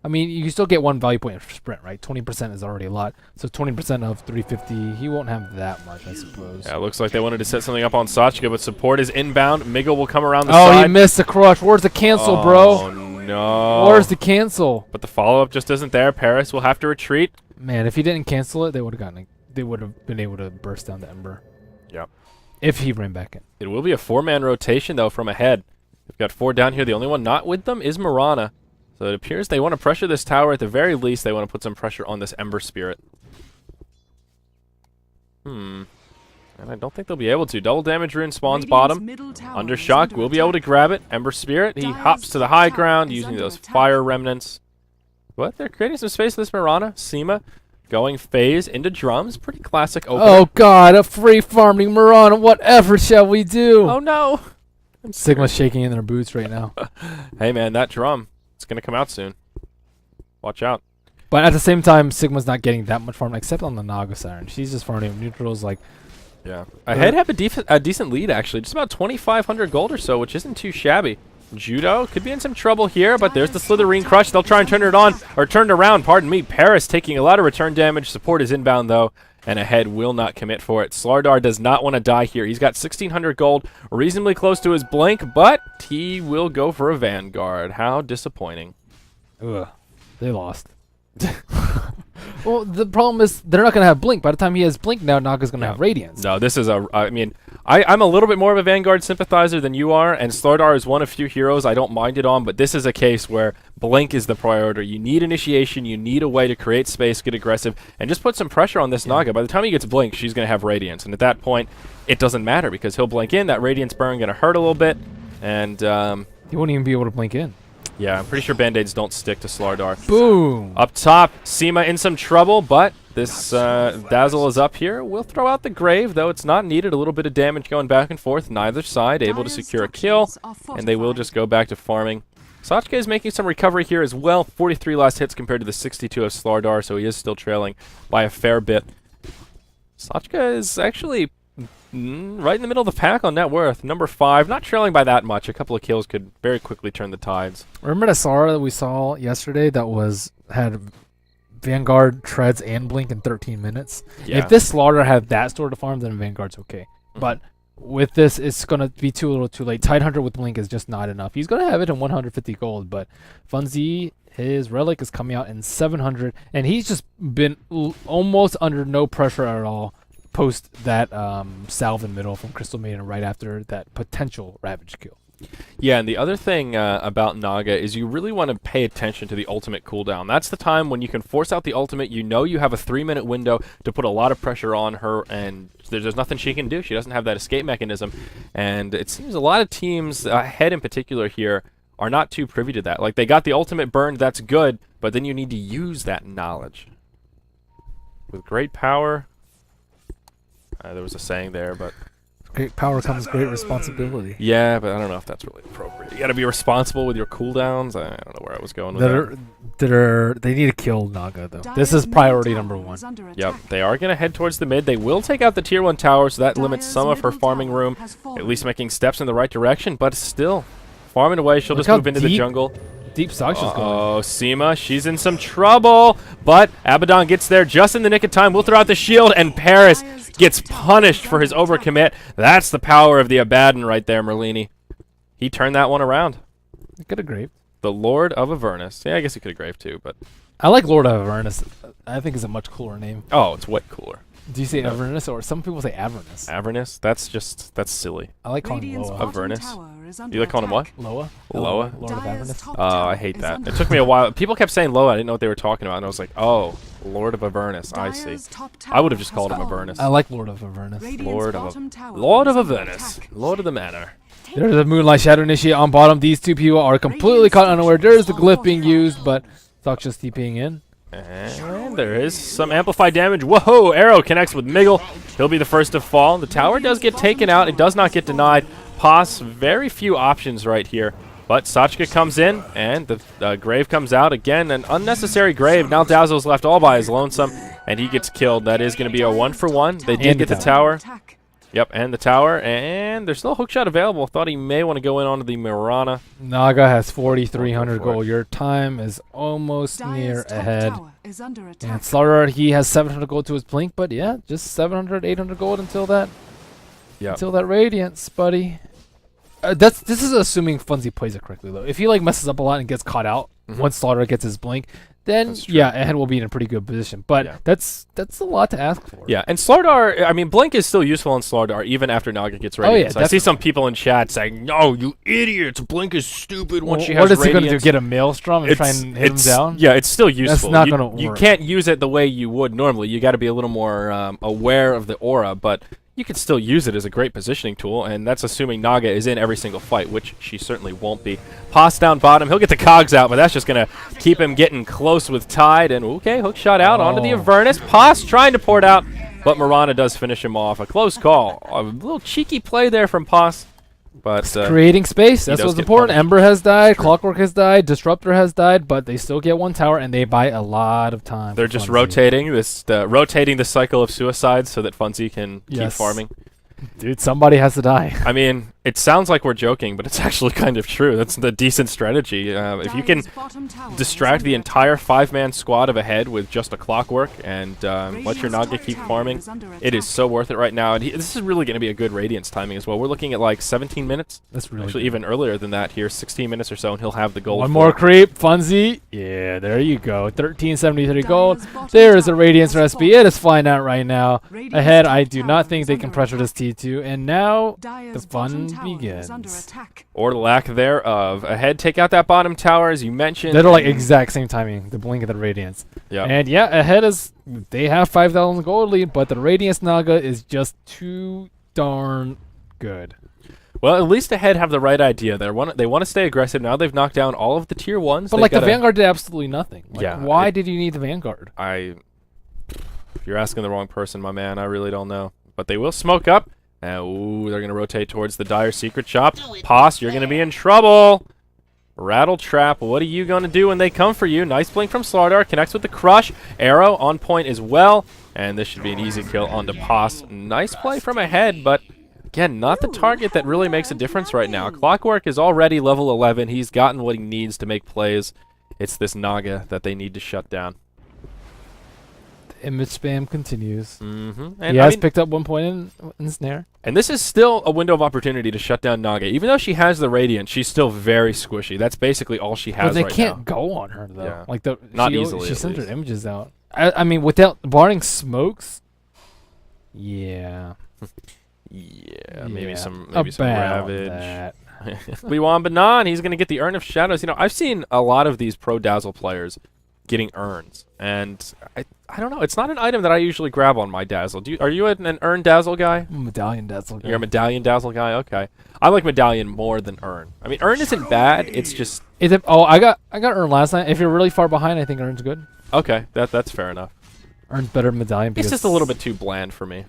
B: I mean, you can still get 1 value point for Sprint, right? 20% is already a lot. So 20% of 350, he won't have that much, I suppose.
A: Yeah, it looks like they wanted to set something up on Sachka, but support is inbound. Miguel will come around the side.
B: Oh, he missed the crush. Where's the cancel, bro?
A: Oh, no.
B: Where's the cancel?
A: But the follow-up just isn't there. Paris will have to retreat.
B: Man, if he didn't cancel it, they would have been able to burst down the Ember.
A: Yep.
B: If he ran back in.
A: It will be a 4-man rotation, though, from Ahead. We've got 4 down here. The only one not with them is Mirana. So it appears they want to pressure this tower. At the very least, they want to put some pressure on this Ember Spirit. And I don't think they'll be able to. Double damage rune spawns bottom. Undershock will be able to grab it. Ember Spirit, he hops to the high ground using those fire remnants. But they're creating some space for this Mirana. Seema going phase into drums. Pretty classic opener.
B: Oh god, a free farming Mirana. Whatever shall we do?
A: Oh no!
B: Sigma's shaking in their boots right now.
A: Hey man, that drum. It's going to come out soon. Watch out.
B: But at the same time, Sigma's not getting that much farm, except on the Naga Siren. She's just farming neutrals like...
A: Yeah. Ahead have a decent lead, actually. Just about 2,500 gold or so, which isn't too shabby. Judo could be in some trouble here, but there's the Slitherine Crush. They'll try and turn it on, or turn it around, pardon me. Paris taking a lot of return damage. Support is inbound, though, and Ahead will not commit for it. Slardar does not want to die here. He's got 1,600 gold, reasonably close to his blink, but he will go for a Vanguard. How disappointing.
B: Ugh. They lost. Well, the problem is they're not going to have Blink. By the time he has Blink, now Naga's going to have Radiance.
A: No, this is I mean, I'm a little bit more of a Vanguard sympathizer than you are, and Starladder is one of few heroes I don't mind it on, but this is a case where Blink is the priority. You need initiation, you need a way to create space, get aggressive, and just put some pressure on this Naga. By the time he gets Blink, she's going to have Radiance, and at that point, it doesn't matter because he'll blink in. That Radiance burn going to hurt a little bit, and
B: he won't even be able to blink in.
A: Yeah, I'm pretty sure Band-Aids don't stick to Starladder.
B: Boom!
A: Up top, Seema in some trouble, but this Dazzle is up here. We'll throw out the Grave, though it's not needed. A little bit of damage going back and forth. Neither side able to secure a kill, and they will just go back to farming. Sachka is making some recovery here as well. 43 last hits compared to the 62 of Starladder, so he is still trailing by a fair bit. Sachka is actually right in the middle of the pack on net worth. Number 5, not trailing by that much. A couple of kills could very quickly turn the tides.
B: Remember the Sara that we saw yesterday that had Vanguard, Treads, and Blink in 13 minutes?
A: Yeah.
B: If this Slaughter had that sort of farm, then Vanguard's okay. But with this, it's going to be a little too late. Tidehunter with Blink is just not enough. He's going to have it in 150 gold, but Funzi, his Relic is coming out in 700, and he's just been almost under no pressure at all post that salve in middle from Crystal Maiden right after that potential Ravage kill.
A: Yeah, and the other thing about Naga is you really want to pay attention to the ultimate cooldown. That's the time when you can force out the ultimate. You know you have a 3-minute window to put a lot of pressure on her, and there's nothing she can do. She doesn't have that escape mechanism, and it seems a lot of teams, Head in particular here, are not too privy to that. Like, they got the ultimate burned, that's good, but then you need to use that knowledge. With great power... there was a saying there, but...
B: Great power comes great responsibility.
A: Yeah, but I don't know if that's really appropriate. You got to be responsible with your cooldowns. I don't know where I was going with that.
B: They need to kill Naga, though. This is priority number 1.
A: Yep, they are going to head towards the mid. They will take out the tier 1 tower, so that limits some of her farming room, at least making steps in the right direction, but still, farming away. She'll just move into the jungle.
B: Deep Sasha's going.
A: Oh, Seema, she's in some trouble, but Abaddon gets there just in the nick of time. We'll throw out the shield, and Paris gets punished for his overcommit. That's the power of the Abaddon right there, Merlini. He turned that one around.
B: He could have graved.
A: The Lord of Avernus. Yeah, I guess he could have graved too, but...
B: I like Lord of Avernus. I think it's a much cooler name.
A: Oh, it's way cooler.
B: Do you say Avernus, or some people say Avernus?
A: Avernus? That's silly.
B: I like calling him Loa.
A: Avernus? You like calling him what?
B: Loa?
A: Loa?
B: Lord of Avernus?
A: Oh, I hate that. It took me a while. People kept saying Loa. I didn't know what they were talking about, and I was like, oh, Lord of Avernus. I see. I would have just called him Avernus.
B: I like Lord of Avernus.
A: Lord of Avernus. Lord of the Manor.
B: There's a Moonlight Shadow Initiate on bottom. These two people are completely caught unaware. There's the glyph being used, but Sachka's TPing in.
A: And there is some amplified damage. Whoa! Arrow connects with Miggle. He'll be the first to fall. The tower does get taken out. It does not get denied. Pos, very few options right here. But Sachka comes in, and the Grave comes out. Again, an unnecessary Grave. Now Dazzle's left all by his lonesome, and he gets killed. That is going to be a 1-for-1. They did get the tower. Yep, and the tower, and there's still a hookshot available. Thought he may want to go in onto the Mirana.
B: Naga has 4,300 gold. Your time is almost near ahead. And Starladder, he has 700 gold to his blink, but yeah, just 700, 800 gold until that. Until that Radiance, buddy. This is assuming Funzi plays it correctly, though. If he like messes up a lot and gets caught out once Starladder gets his blink, then yeah, Ahead will be in a pretty good position. But that's a lot to ask for.
A: Yeah, and Starladder, I mean, Blink is still useful on Starladder even after Naga gets Radiance. I see some people in chat saying, "No, you idiots! Blink is stupid once she has Radiance."
B: What is he going to do? Get a Maelstrom and try and hit him down?
A: Yeah, it's still useful.
B: That's not going to work.
A: You can't use it the way you would normally. You got to be a little more aware of the aura, but you can still use it as a great positioning tool, and that's assuming Naga is in every single fight, which she certainly won't be. Pos down bottom. He'll get the cogs out, but that's just going to keep him getting close with Tide. And, okay, hook shot out onto the Avernus. Pos trying to pour it out, but Mirana does finish him off. A close call. A little cheeky play there from Pos. But
B: creating space, that's what's important.
A: Punished.
B: Ember has died, Clockwork has died, Disruptor has died, but they still get one tower, and they buy a lot of time.
A: They're just rotating rotating the cycle of suicides so that Funzi can keep farming.
B: Dude, somebody has to die.
A: I mean, It sounds like we're joking, but it's actually kind of true. That's the decent strategy. If you can distract the entire 5-man squad of Ahead with just a clockwork and let your Naga keep farming, it is so worth it right now. And this is really going to be a good Radiance timing as well. We're looking at like 17 minutes.
B: That's really
A: actually
B: good.
A: Even earlier than that here, 16 minutes or so, and he'll have the gold.
B: One more creep, Funzy. Yeah, there you go. 1373 gold. There is a Radiance recipe. It is flying out right now. Ahead, I do not think they can pressure this T2, and now the fun begins.
A: Or lack thereof. Ahead, take out that bottom tower, as you mentioned.
B: They're like exact same timing, the blink of the Radiance.
A: Yeah.
B: And yeah, Ahead is, they have 5,000 gold lead, but the Radiance Naga is just too darn good.
A: Well, at least Ahead have the right idea. They want to stay aggressive. Now they've knocked down all of the tier 1s.
B: But like the Vanguard did absolutely nothing. Like,
A: yeah.
B: Why did you need the Vanguard?
A: You're asking the wrong person, my man. I really don't know. But they will smoke up. Ooh, they're going to rotate towards the Dire Secret Shop. Poss, you're going to be in trouble. Rattle Trap, what are you going to do when they come for you? Nice blink from Starladder. Connects with the Crush. Arrow on point as well. And this should be an easy kill onto Poss. Nice play from Ahead, but again, not the target that really makes a difference right now. Clockwork is already level 11. He's gotten what he needs to make plays. It's this Naga that they need to shut down.
B: Image spam continues.
A: And
B: he has picked up 1 point in Snare.
A: And this is still a window of opportunity to shut down Naga. Even though she has the Radiant, she's still very squishy. That's basically all she has right now.
B: But they can't go on her, though.
A: Yeah.
B: Like
A: Not easily,
B: She
A: at
B: sent her
A: least.
B: images out. I mean, without barring smokes, yeah.
A: Maybe some
B: About
A: Ravage.
B: that.
A: Banan, he's going to get the Urn of Shadows. You know, I've seen a lot of these Pro Dazzle players getting urns, and I don't know. It's not an item that I usually grab on my Dazzle. Are you an Urn Dazzle guy?
B: I'm a Medallion Dazzle guy.
A: You're a Medallion Dazzle guy? Okay. I like Medallion more than Urn. I mean, Urn isn't bad. It's just...
B: I got Urn last night. If you're really far behind, I think Urn's good.
A: Okay, that's fair enough.
B: Urn's better than Medallion because...
A: It's just a little bit too bland for me.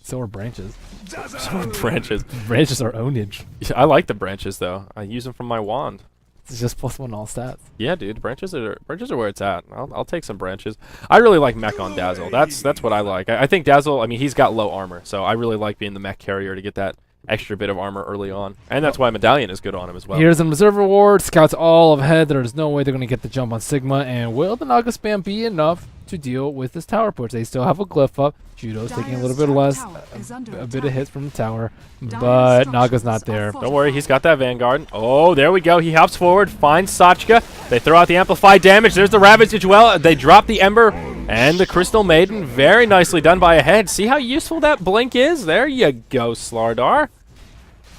B: So are branches.
A: So are branches.
B: Branches are ownage.
A: Yeah, I like the branches, though. I use them from my wand.
B: It's just +1 all stats.
A: Yeah, dude, branches are where it's at. I'll take some branches. I really like mech on Dazzle. That's what I like. I think Dazzle, I mean, he's got low armor, so I really like being the mech carrier to get that extra bit of armor early on. And that's why Medallion is good on him as well.
B: Here's an Observer Ward. Scouts all ahead. There's no way they're going to get the jump on Sigma. And will the Naga spam be enough to deal with this tower push? They still have a glyph up. Judo's taking a little bit less, a bit of hits from the tower, but Naga's not there.
A: Don't worry, he's got that Vanguard. Oh, there we go. He hops forward, finds Sachka. They throw out the amplified damage. There's the Ravage as well. They drop the Ember and the Crystal Maiden. Very nicely done by Ahead. See how useful that blink is? There you go, Starladder.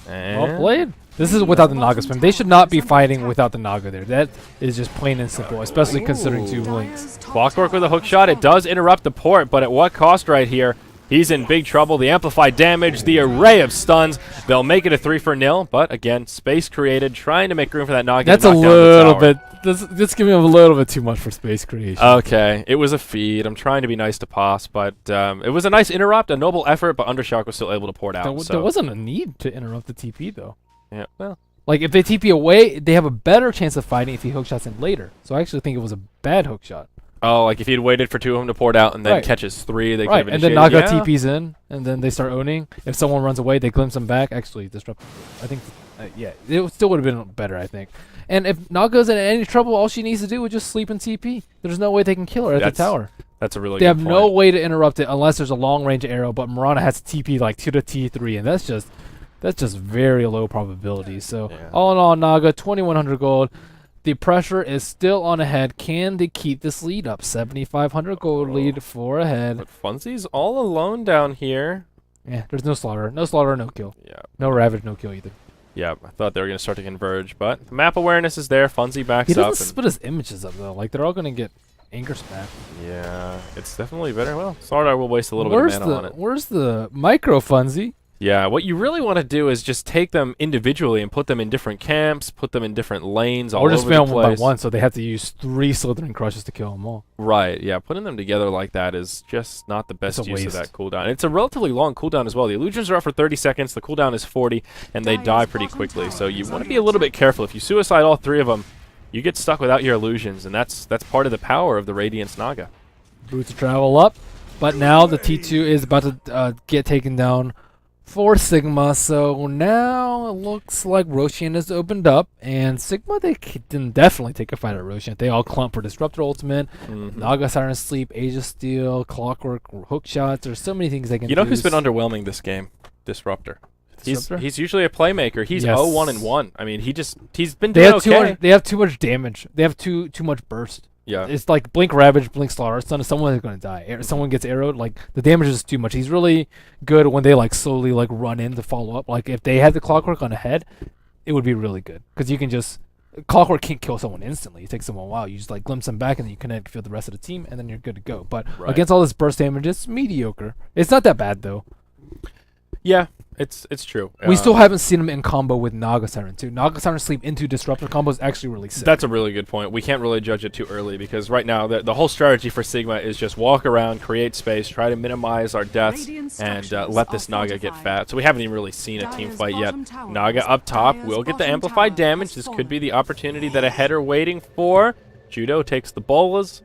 B: Well played. This is without the Naga spam. They should not be fighting without the Naga there. That is just plain and simple, especially considering 2 blinks.
A: Clockwork with a hook shot. It does interrupt the port, but at what cost right here? He's in big trouble. The amplified damage, the array of stuns. They'll make it a 3-0, but again, space created, trying to make room for that Naga.
B: That's a little bit. That's giving him a little bit too much for space creation.
A: Okay, it was a feed. I'm trying to be nice to Poss, but it was a nice interrupt, a noble effort, but Undershock was still able to port out.
B: There wasn't a need to interrupt the TP, though.
A: Yeah, well.
B: Like, if they TP away, they have a better chance of fighting if he hookshots in later. So I actually think it was a bad hookshot.
A: Oh, like if he'd waited for 2 of them to port out and then catches 3, they could have
B: and then Naga TPs in, and then they start owning. If someone runs away, they glimpse them back. Actually, disrupt. I think, yeah, it still would have been better, I think. And if Naga's in any trouble, all she needs to do is just sleep in TP. There's no way they can kill her at the tower.
A: That's a really
B: They
A: good
B: have
A: point.
B: no way to interrupt it unless there's a long-range arrow, but Mirana has to TP like 2 to T3, and that's just very low probability. So all in all, Naga, 2,100 gold. The pressure is still on Ahead. Can they keep this lead up? 7,500 gold lead for Ahead.
A: But Funzy's all alone down here.
B: Yeah, there's no slaughter. No slaughter, no kill.
A: Yeah.
B: No Ravage, no kill either.
A: Yeah, I thought they were going to start to converge, but the map awareness is there. Funzy backs
B: He
A: up.
B: doesn't split his images up, though. Like, they're all going to get anchor smack.
A: Yeah, it's definitely better. Well, Starladder will waste a little bit of mana on it.
B: Where's the micro Funzy?
A: Yeah, what you really want to do is just take them individually and put them in different camps, put them in different lanes all over the place.
B: Or just spam one by one, so they have to use 3 Slithering Crushes to kill them all.
A: Right, yeah, putting them together like that is just not the best use of that cooldown. It's a relatively long cooldown as well. The illusions are up for 30 seconds, the cooldown is 40, and they die pretty quickly. So you want to be a little bit careful. If you suicide all 3 of them, you get stuck without your illusions, and that's part of the power of the Radiance Naga.
B: Boots to travel up, but now the T2 is about to get taken down for Sigma. So now it looks like Roshan has opened up, and Sigma, they can definitely take a fight at Roshan. They all clump for Disruptor Ultimate, Naga Siren Sleep, Aegis Steel, Clockwork, Hook Shots. There's so many things they can.
A: You know who's been underwhelming this game? Disruptor. He's usually a playmaker. He's 0-1-1. I mean, he's been doing okay.
B: They have too much damage. They have too much burst.
A: Yeah.
B: It's like Blink Ravage, Blink Slaughter. Someone is going to die. Someone gets arrowed. Like, the damage is too much. He's really good when they, like, slowly, like, run in to follow up. Like, if they had the Clockwork on ahead, it would be really good. Because you can just... Clockwork can't kill someone instantly. It takes them a while. You just, like, glimpse them back, and then you connect with the rest of the team, and then you're good to go. But against all this burst damage, it's mediocre. It's not that bad, though.
A: Yeah. It's true.
B: We still haven't seen him in combo with Naga Siren too. Naga Siren Sleep into Disruptor combo is actually really sick.
A: That's a really good point. We can't really judge it too early because right now the whole strategy for Sigma is just walk around, create space, try to minimize our deaths, and let this Naga get fat. So we haven't even really seen a team fight yet. Naga up top will get the amplified damage. This could be the opportunity that a header waiting for. Judo takes the bolas.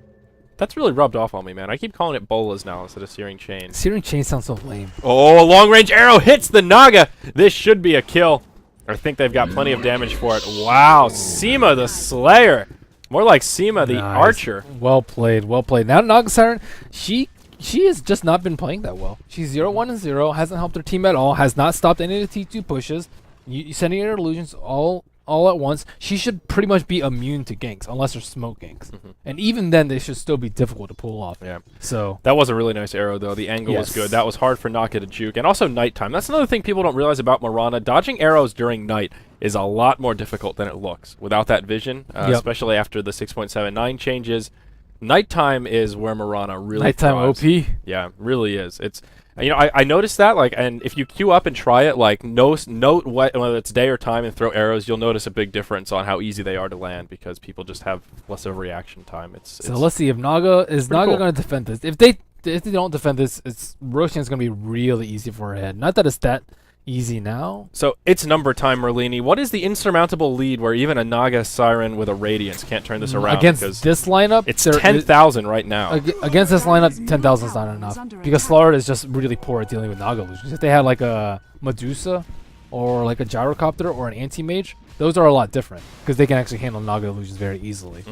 A: That's really rubbed off on me, man. I keep calling it bolas now instead of Searing Chain.
B: Searing Chain sounds so lame.
A: Oh, a long-range arrow hits the Naga. This should be a kill. I think they've got plenty of damage for it. Wow, Seema the Slayer. More like Seema the Archer.
B: Well played, well played. Now Naga Siren, she has just not been playing that well. She's 0-1-0, hasn't helped her team at all, has not stopped any of the T2 pushes. You sending her illusions all at once. She should pretty much be immune to ganks, unless they're smoke ganks. And even then, they should still be difficult to pull off.
A: Yeah.
B: So
A: that was a really nice arrow, though. The angle was good. That was hard for Naka to juke. And also nighttime. That's another thing people don't realize about Mirana. Dodging arrows during night is a lot more difficult than it looks without that vision, especially after the 6.79 changes. Nighttime is where Mirana really
B: nighttime
A: thrives.
B: OP.
A: Yeah, really is. It's... You know, I noticed that, like, and if you queue up and try it, like, note whether it's day or time and throw arrows, you'll notice a big difference on how easy they are to land because people just have less of a reaction time.
B: So let's see if Naga going to defend this. If they don't defend this, Roshan's going to be really easy for her head. Not that it's that easy now.
A: So it's number time, Merlini. What is the insurmountable lead where even a Naga Siren with a Radiance can't turn this around?
B: Against this lineup,
A: it's 10,000 right now.
B: Against this lineup, 10,000 is not enough because Starladder is just really poor at dealing with Naga illusions. If they had like a Medusa or like a Gyrocopter or an Anti-Mage, those are a lot different because they can actually handle Naga illusions very easily.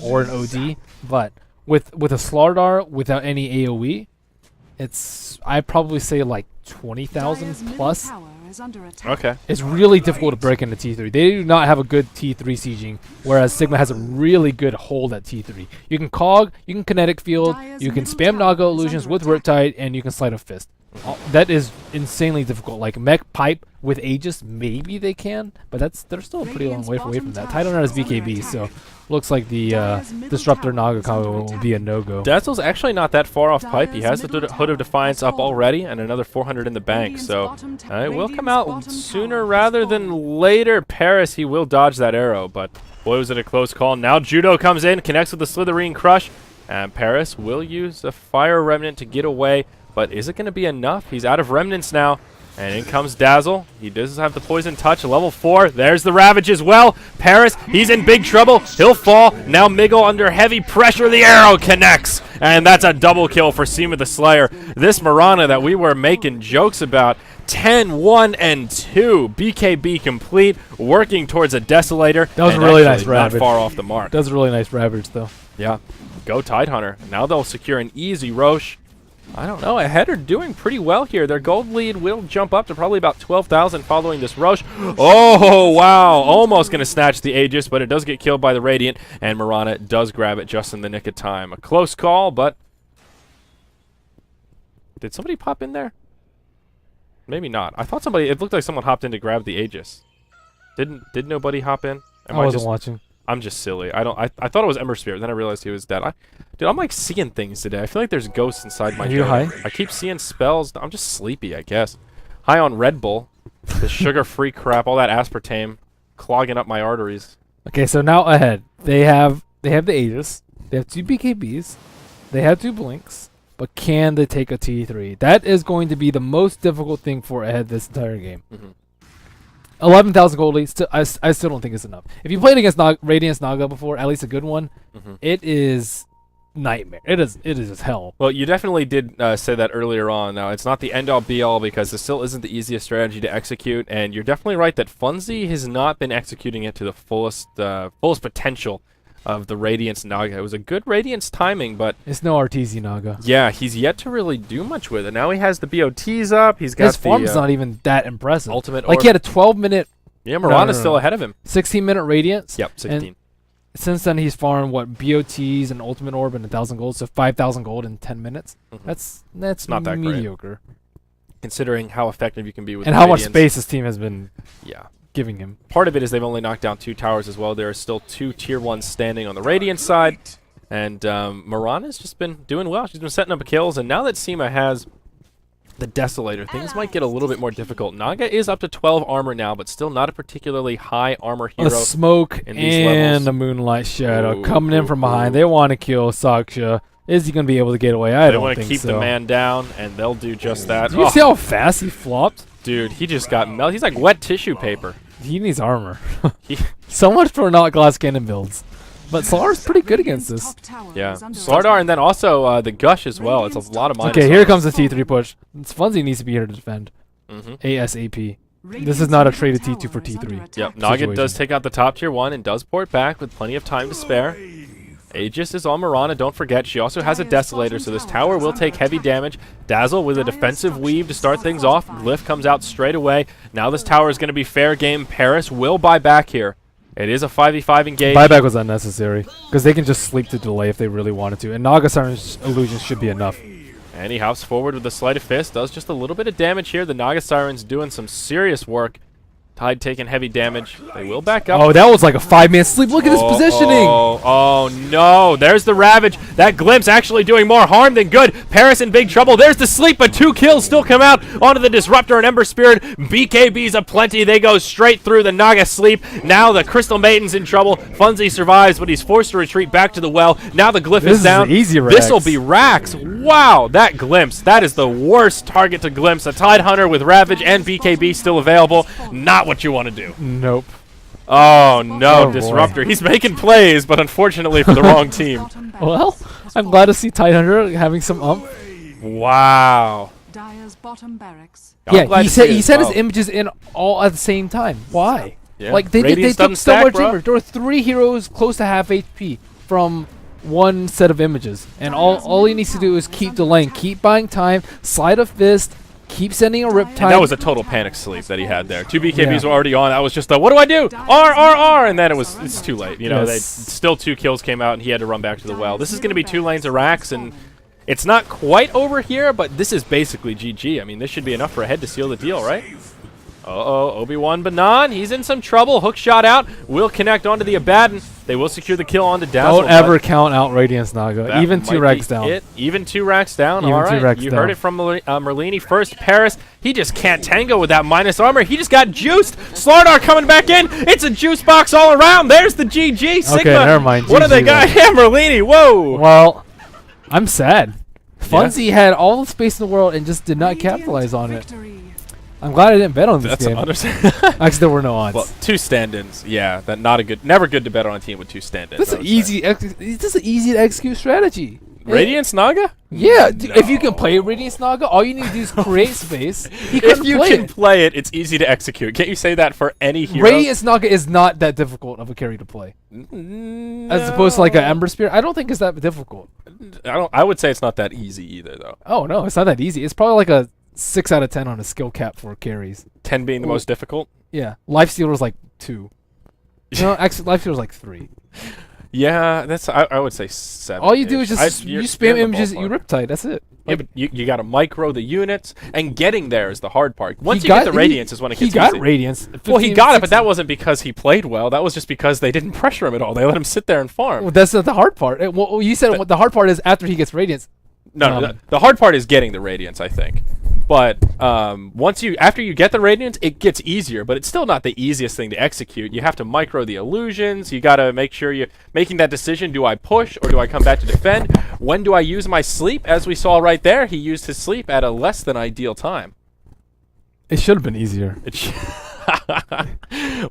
B: Or an OD, but with a Starladder without any AoE, I'd probably say like 20,000 plus.
A: Okay.
B: It's really difficult to break into T3. They do not have a good T3 sieging, whereas Sigma has a really good hold at T3. You can Cog, you can Kinetic Field, you can spam Naga illusions with Riptide, and you can Sleight of Fist. That is insanely difficult. Like Mech Pipe with Aegis, maybe they can, but they're still a pretty long way away from that. Tidal has BKB, so looks like the Disruptor Naga combo will be a no-go.
A: Dazzle's actually not that far off Pipe. He has the Hood of Defiance up already and another 400 in the bank, so it will come out sooner rather than later. Paris, he will dodge that arrow, but boy, was it a close call. Now Judo comes in, connects with the Slitherine Crush, and Paris will use the Fire Remnant to get away. But is it going to be enough? He's out of remnants now. And in comes Dazzle. He does have the Poison Touch, level 4. There's the Ravage as well. Paris, he's in big trouble. He'll fall. Now Miggle under heavy pressure. The arrow connects. And that's a double kill for Seema the Slayer. This Mirana that we were making jokes about. 10, 1, and 2. BKB complete. Working towards a Desolator.
B: That was a really nice Ravage.
A: Not far off the mark.
B: That was a really nice Ravage, though.
A: Yeah. Go Tidehunter. Now they'll secure an easy Roche. I don't know. Ahead are doing pretty well here. Their gold lead will jump up to probably about 12,000 following this Roche. Oh, wow. Almost going to snatch the Aegis, but it does get killed by the Radiant, and Mirana does grab it just in the nick of time. A close call, but... Did somebody pop in there? Maybe not. I thought somebody... It looked like someone hopped in to grab the Aegis. Did nobody hop in?
B: I wasn't watching.
A: I'm just silly. I thought it was Ember Spirit, then I realized he was dead. Dude, I'm like seeing things today. I feel like there's ghosts inside my
B: you high?
A: I keep seeing spells. I'm just sleepy, I guess. High on Red Bull. The sugar-free crap, all that aspartame clogging up my arteries.
B: Okay, so now ahead. They have the Aegis. They have 2 BKBs. They have 2 Blinks. But can they take a T3? That is going to be the most difficult thing for ahead this entire game. 11,000 gold lead, I still don't think it's enough. If you played against Radiance Naga before, at least a good one, it is nightmare. It is just hell.
A: Well, you definitely did say that earlier on. Now, it's not the end-all be-all because this still isn't the easiest strategy to execute, and you're definitely right that Funzy has not been executing it to the fullest potential of the Radiance Naga. It was a good Radiance timing, but
B: it's no RTZ Naga.
A: Yeah, he's yet to really do much with it. Now he has the BOTs up. He's got
B: his farm's not even that impressive.
A: Ultimate
B: like
A: orb.
B: he had a 12-minute.
A: Yeah, Mirana's still ahead of him.
B: 16-minute Radiance.
A: Yep, 16.
B: And since then, he's farmed BOTs and Ultimate Orb and 1,000 gold, so 5,000 gold in 10 minutes. That's
A: not that
B: mediocre.
A: Great. Considering how effective you can be with
B: and how much space this team has been giving him.
A: Part of it is they've only knocked down 2 towers as well. There are still 2 tier 1s standing on the Radiant side, and Mirana's just been doing well. She's been setting up kills, and now that Seema has the Desolator, things might get a little bit more difficult. Naga is up to 12 armor now, but still not a particularly high armor hero.
B: A smoke
A: in these
B: and
A: levels.
B: a Moonlight Shadow coming in from behind. They want to kill Saksha. Is he going to be able to get away? I don't think so. They want to
A: keep the man down, and they'll do just that.
B: Do you see how fast he flopped?
A: Dude, he just got melted. He's like wet tissue paper.
B: He needs armor. So much for not glass cannon builds. But Slardar's pretty good against this.
A: Yeah, Slardar, and then also the Gush as well. It's a lot of minus.
B: Okay, here comes the T3 push. Funzy needs to be here to defend. ASAP. This is not a traded T2 for T3.
A: Yep, Naga does take out the top tier 1 and does port back with plenty of time to spare. Aegis is on Mirana, don't forget. She also has a Desolator, so this tower will take heavy damage. Dazzle with a defensive weave to start things off. Glyph comes out straight away. Now this tower is going to be fair game. Paris will buy back here. It is a 5v5 engage.
B: Buyback was unnecessary, because they can just sleep to delay if they really wanted to. And Naga Siren's illusion should be enough.
A: And he hops forward with the Sleight of Fist. Does just a little bit of damage here. The Naga Siren's doing some serious work. Tide taking heavy damage. They will back up.
B: Oh, that was like a 5-man sleep. Look at his positioning.
A: Oh, no. There's the Ravage. That glimpse actually doing more harm than good. Paris in big trouble. There's the sleep, but 2 kills still come out onto the Disruptor and Ember Spirit. BKB's aplenty. They go straight through the Naga sleep. Now the Crystal Maiden's in trouble. Funzy survives, but he's forced to retreat back to the well. Now the Glyph is down. This will be Rax. Wow, that glimpse. That is the worst target to glimpse. A Tide Hunter with Ravage and BKB still available. Not what you want to do.
B: Nope.
A: Oh no,
B: Oh,
A: Disruptor. He's making plays, but unfortunately for the wrong team.
B: Well, I'm glad to see Tidehunter having some
A: Wow.
C: Dire's bottom barracks.
B: Yeah, he sent his images in all at the same time. Why?
A: Yeah.
B: Like they took so much damage. There were 3 heroes close to half HP from one set of images, and all he needs to do is keep delaying, keep buying time, slide a fist, keep sending a Riptide.
A: That was a total panic sleep that he had there. 2 BKBs were already on. That was just a, what do I do? R, and then it's too late. You know, still 2 kills came out, and he had to run back to the well. This is going to be 2 lanes of Rax, and it's not quite over here, but this is basically GG. I mean, this should be enough for a head to seal the deal, right? Uh-oh, Obi-Wan Banan, he's in some trouble. Hook shot out, will connect onto the Abaddon. They will secure the kill onto Dazzle.
B: Don't ever count out Radiance Naga. Even 2 racks down.
A: Even 2 racks down.
B: Even
A: All right,
B: 2 racks
A: you
B: down.
A: heard it from Merlini. First, Paris. He just can't tango with that minus armor. He just got juiced. Slardar coming back in. It's a juice box all around. There's the GG. Sigma.
B: Okay, never mind.
A: What do they got? Yeah, Merlini. Whoa.
B: Well, I'm sad. Funzy had all the space in the world and just did not capitalize on it. I'm glad I didn't bet on this game. Actually, there were no odds.
A: Well, 2 stand-ins. Yeah, that never good to bet on a team with 2 stand-ins.
B: This is an easy to execute strategy.
A: Radiance Naga?
B: Yeah, if you can play Radiance Naga, all you need to do is create space.
A: If you can play it, it's easy to execute. Can't you say that for any hero?
B: Radiance Naga is not that difficult of a carry to play.
A: No.
B: As opposed to like an Ember Spirit, I don't think it's that difficult.
A: I would say it's not that easy either, though.
B: Oh no, it's not that easy. It's probably like a 6 out of 10 on a skill cap for carries.
A: 10 being the most difficult?
B: Yeah. Lifesteal was like 2. No, actually, Lifesteal was like 3.
A: Yeah, that's I would say 7.
B: All you do is just you spam images, you Riptide. That's it.
A: Yeah, but you got to micro the units, and getting there is the hard part. Once you get the Radiance is when it gets easy.
B: He got Radiance.
A: Well, he got it, but that wasn't because he played well. That was just because they didn't pressure him at all. They let him sit there and farm.
B: Well, that's not the hard part. Well, you said the hard part is after he gets Radiance.
A: No, the hard part is getting the Radiance, I think. But after you get the Radiance, it gets easier, but it's still not the easiest thing to execute. You have to micro the illusions. You got to make sure you're making that decision. Do I push or do I come back to defend? When do I use my sleep? As we saw right there, he used his sleep at a less than ideal time.
B: It should have been easier.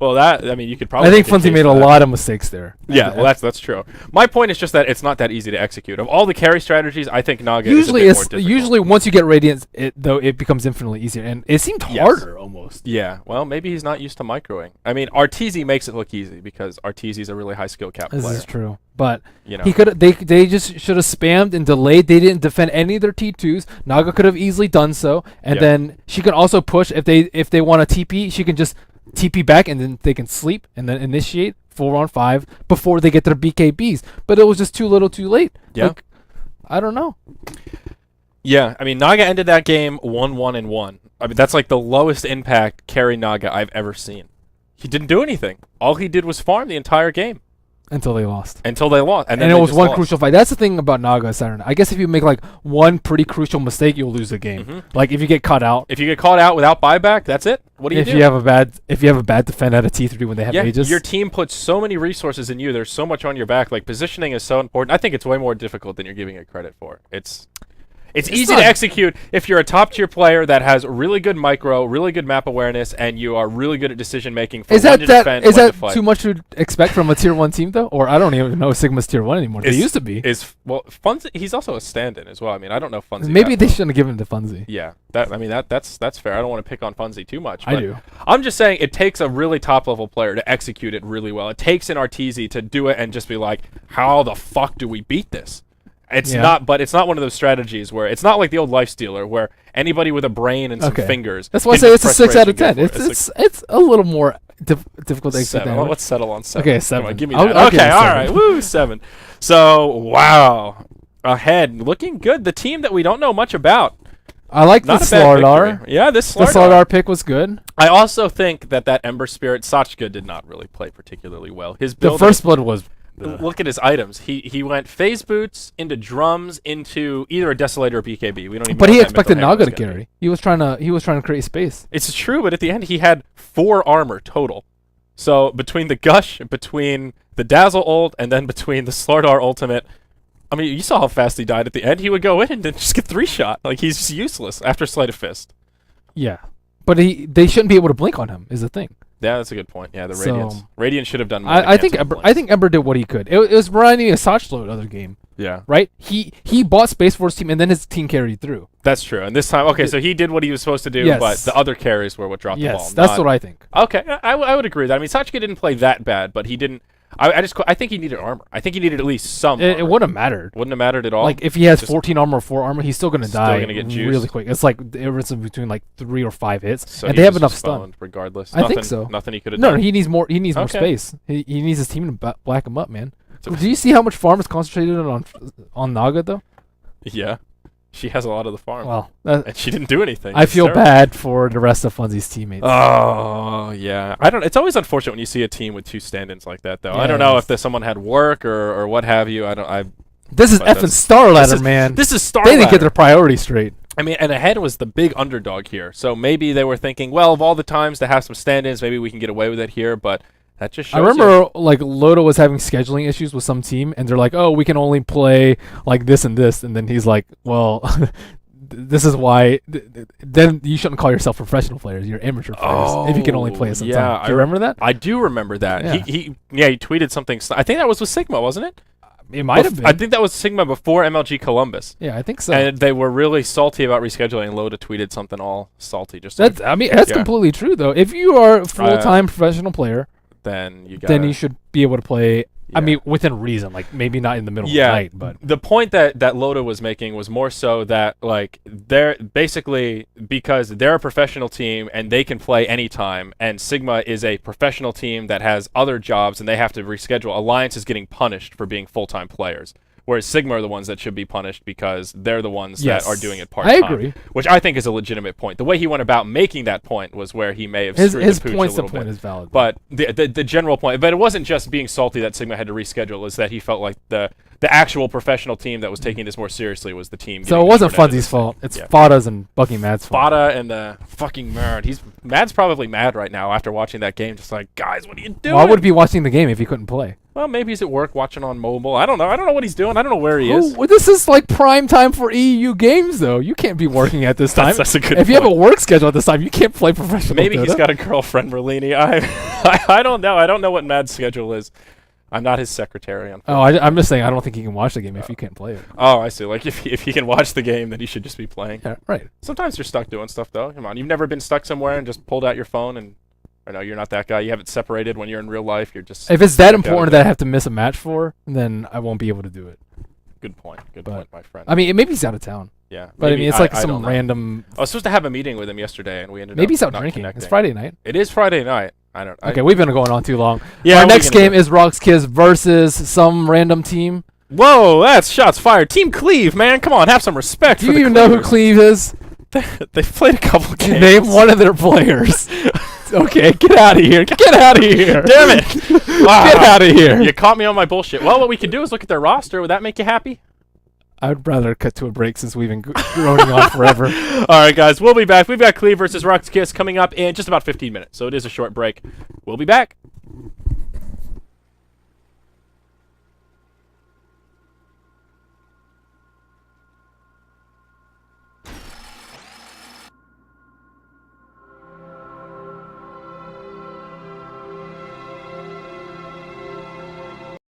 A: Well, I mean, you could probably.
B: I think
A: make a
B: Funzy
A: case
B: made
A: for
B: a
A: that.
B: lot of mistakes there.
A: Yeah, well, that's true. My point is just that it's not that easy to execute. Of all the carry strategies, I think Naga
B: Usually,
A: is a bit more difficult.
B: usually once you get Radiance, it becomes infinitely easier, and it seemed harder almost.
A: Yeah, well, maybe he's not used to microing. I mean, Arteezy makes it look easy because Arteezy's a really high skill cap
B: This
A: player.
B: is true, but
A: You know,
B: he could. They just should have spammed and delayed. They didn't defend any of their T2s. Naga could have easily done so, and then she can also push if they want to TP. She can just TP back, and then they can sleep and then initiate 4-on-5 before they get their BKBs. But it was just too little, too late.
A: Yeah.
B: Like, I don't know.
A: Yeah, I mean, Naga ended that game 1-1-1. I mean, that's like the lowest impact carry Naga I've ever seen. He didn't do anything. All he did was farm the entire game.
B: Until they lost.
A: Until they lost. And then
B: it
A: they
B: was
A: just
B: one
A: lost.
B: crucial fight. That's the thing about Naga Saturn. I guess if you make like one pretty crucial mistake, you'll lose the game.
A: Mhm.
B: Like if you get caught out.
A: If you get caught out without buyback, that's it. What do you
B: If
A: do?
B: you have a bad defend at a T3 when they have Aegis.
A: Your team puts so many resources in you. There's so much on your back. Like, positioning is so important. I think it's way more difficult than you're giving it credit for. It's easy to execute if you're a top-tier player that has really good micro, really good map awareness, and you are really good at decision-making for
B: Is
A: when
B: that
A: to defend,
B: is
A: when
B: that
A: to fight.
B: too much to expect from a tier 1 team though? Or I don't even know if Sigma's tier 1 anymore. They used to be.
A: Well, Funzy, he's also a stand-in as well. I mean, I don't know Funzy.
B: Maybe
A: that
B: they
A: well.
B: shouldn't have given it to Funzy.
A: Yeah, that's fair. I don't want to pick on Funzy too much.
B: I
A: but
B: do.
A: I'm just saying it takes a really top-level player to execute it really well. It takes an Arteezy to do it and just be like, how the fuck do we beat this? It's not one of those strategies where it's not like the old Lifestealer where anybody with a brain and some fingers.
B: That's why I
A: can
B: say it's a
A: press
B: 6
A: rage
B: out of
A: and go
B: 10.
A: for it.
B: It's a little more difficult to execute.
A: 7. Well, let's settle on 7.
B: Okay,
A: Come
B: 7.
A: on, give me
B: I'll
A: that.
B: give
A: Okay,
B: you
A: all
B: 7.
A: right. Woo, 7. So, wow. Ahead, looking good. The team that we don't know much about.
B: I like the
A: Not a bad
B: Starladder.
A: victory. Yeah, this
B: The
A: Starladder.
B: Starladder pick was good.
A: I also think that Ember Spirit, Sachka did not really play particularly well. His
B: The
A: build
B: first blood was.
A: Look at his items. He went phase boots into drums into either a desolator or BKB. We don't even.
B: But
A: know
B: he
A: what that
B: expected
A: mythical hammer
B: Naga to
A: was gonna
B: carry. He was trying to create space.
A: be. It's true, but at the end he had 4 armor total. So between the gush, between the dazzle ult, and then between the Slardar ultimate, I mean, you saw how fast he died at the end. He would go in and then just get 3-shot. Like, he's just useless after Sleight of Fist.
B: Yeah, but they shouldn't be able to blink on him. Is the thing.
A: Yeah, that's a good point. Yeah, the
B: So,
A: Radiance. Radiance should have done more.
B: I think Ember did what he could. It was reminding me of Sachlo the other game,
A: Yeah,
B: right? He bought space for his team, and then his team carried through.
A: that's true. And this time, okay, so he did what he was supposed to do,
B: Yes.
A: but the other carries were what dropped the ball.
B: Yes, that's what I think.
A: Okay, I would agree with that. I mean, Sachka didn't play that bad, but he didn't. I think he needed armor. I think he needed at least some.
B: It
A: armor.
B: wouldn't have mattered.
A: Wouldn't have mattered at all.
B: Like if he has
A: Just-
B: 14 armor or 4 armor, he's still gonna
A: Still
B: die
A: gonna get juiced.
B: really quick. It's like the difference between like 3 or 5 hits,
A: So
B: and
A: he
B: they have
A: was
B: enough
A: just
B: stun.
A: boned regardless.
B: I
A: Nothing,
B: think so.
A: Nothing he could have
B: No,
A: done.
B: he needs more. He needs more
A: Okay.
B: space. He needs his team to black him up, man.
A: So-
B: Do you see how much farm is concentrated on Naga though?
A: Yeah, she has a lot of the farm,
B: Well,
A: and she didn't do anything.
B: I
A: It's
B: feel
A: terrible.
B: bad for the rest of Funzy's teammates.
A: Oh yeah, I don't. It's always unfortunate when you see a team with 2 stand-ins like that, though. I don't know
B: Yes.
A: if someone had work or what have you. I don't.
B: This is
A: but
B: effing
A: that's-
B: Starladder, man.
A: This is Starladder.
B: They didn't get their priorities straight.
A: I mean, and Ahead was the big underdog here, so maybe they were thinking, well, of all the times to have some stand-ins, maybe we can get away with it here. But that just shows.
B: I remember like Loda was having scheduling issues with some team, and they're like, "Oh, we can only play like this and this," and then he's like, "Well." This is why. Then you shouldn't call yourself professional players. You're amateur players if you can only play at some
A: yeah,
B: time. Do you remember that?
A: I do remember that.
B: Yeah.
A: He tweeted something. I think that was with Sigma, wasn't it?
B: It might have been.
A: I think that was Sigma before MLG Columbus.
B: Yeah, I think so.
A: And they were really salty about rescheduling. And Loda tweeted something all salty. Just
B: That's.
A: like,
B: I mean, that's
A: yeah.
B: completely true though. If you are a full-time professional player,
A: then you got.
B: then you should be able to play. I
A: Yeah.
B: mean, within reason. Like maybe not in the middle
A: Yeah,
B: of the night, but
A: the point that Loda was making was more so that like they're basically because they're a professional team and they can play anytime, and Sigma is a professional team that has other jobs and they have to reschedule. Alliance is getting punished for being full-time players, whereas Sigma are the ones that should be punished because they're the ones
B: Yes.
A: that are doing it part-time.
B: I agree.
A: Which I think is a legitimate point. The way he went about making that point was where he may have
B: His
A: screwed the pooch
B: point's
A: a
B: the
A: little
B: point
A: bit.
B: is valid.
A: But the general point, but it wasn't just being salty that Sigma had to reschedule, is that he felt like the actual professional team that was taking this more seriously was the team.
B: so
A: getting
B: it wasn't
A: the short end of
B: Funzy's
A: the stick.
B: fault. It's
A: Yeah.
B: Fada's and Bucky Mad's fault.
A: Fada and the fucking Mad. Mad's probably mad right now after watching that game, just like, guys, what are you doing?
B: Why would he be watching the game if he couldn't play?
A: Well, maybe he's at work watching on mobile. I don't know. I don't know what he's doing. I don't know where he is.
B: Well, this is like prime time for EU games, though. You can't be working at this time.
A: That's a good
B: If you have a
A: point.
B: work schedule at this time, you can't play professional.
A: Maybe he's
B: Dota.
A: got a girlfriend, Merlini. I don't know. I don't know what Mad's schedule is. I'm not his secretary.
B: Oh, I'm just saying. I don't think he can watch the game if you can't play it.
A: Oh, I see. Like, if he can watch the game, then he should just be playing.
B: Yeah, right.
A: Sometimes you're stuck doing stuff, though. Come on. You've never been stuck somewhere and just pulled out your phone and... Or no, you're not that guy. You haven't separated when you're in real life. You're just...
B: If it's that
A: stuck out
B: important
A: of
B: that I
A: it.
B: have to miss a match for, then I won't be able to do it.
A: Good point. Good
B: But-
A: point, my friend.
B: I mean, maybe he's out of town.
A: yeah.
B: But I mean, it's like
A: I don't
B: some
A: know.
B: random.
A: I was supposed to have a meeting with him yesterday, and we ended up
B: Maybe he's out
A: not
B: drinking.
A: connecting.
B: It's Friday night.
A: It is Friday night. I don't...
B: Okay, we've been going on too long.
A: Yeah,
B: Our
A: what are we
B: next
A: gonna
B: game
A: do?
B: is Rocks Kids versus some random team.
A: Whoa, that's shots fired. Team Cleve, man. Come on, have some respect
B: Do
A: for
B: you
A: the
B: even know who
A: Cleavers.
B: Cleve is?
A: They've played a couple games.
B: Name one of their players. Okay, get out of here. Get out of here.
A: Damn it.
B: Get out of here.
A: You caught me on my bullshit. Well, what we can do is look at their roster. Would that make you happy?
B: I'd rather cut to a break since we've been groaning on forever.
A: All right, guys, we'll be back. We've got Cleve versus Rocks Kiss coming up in just about 15 minutes, so it is a short break. We'll be back.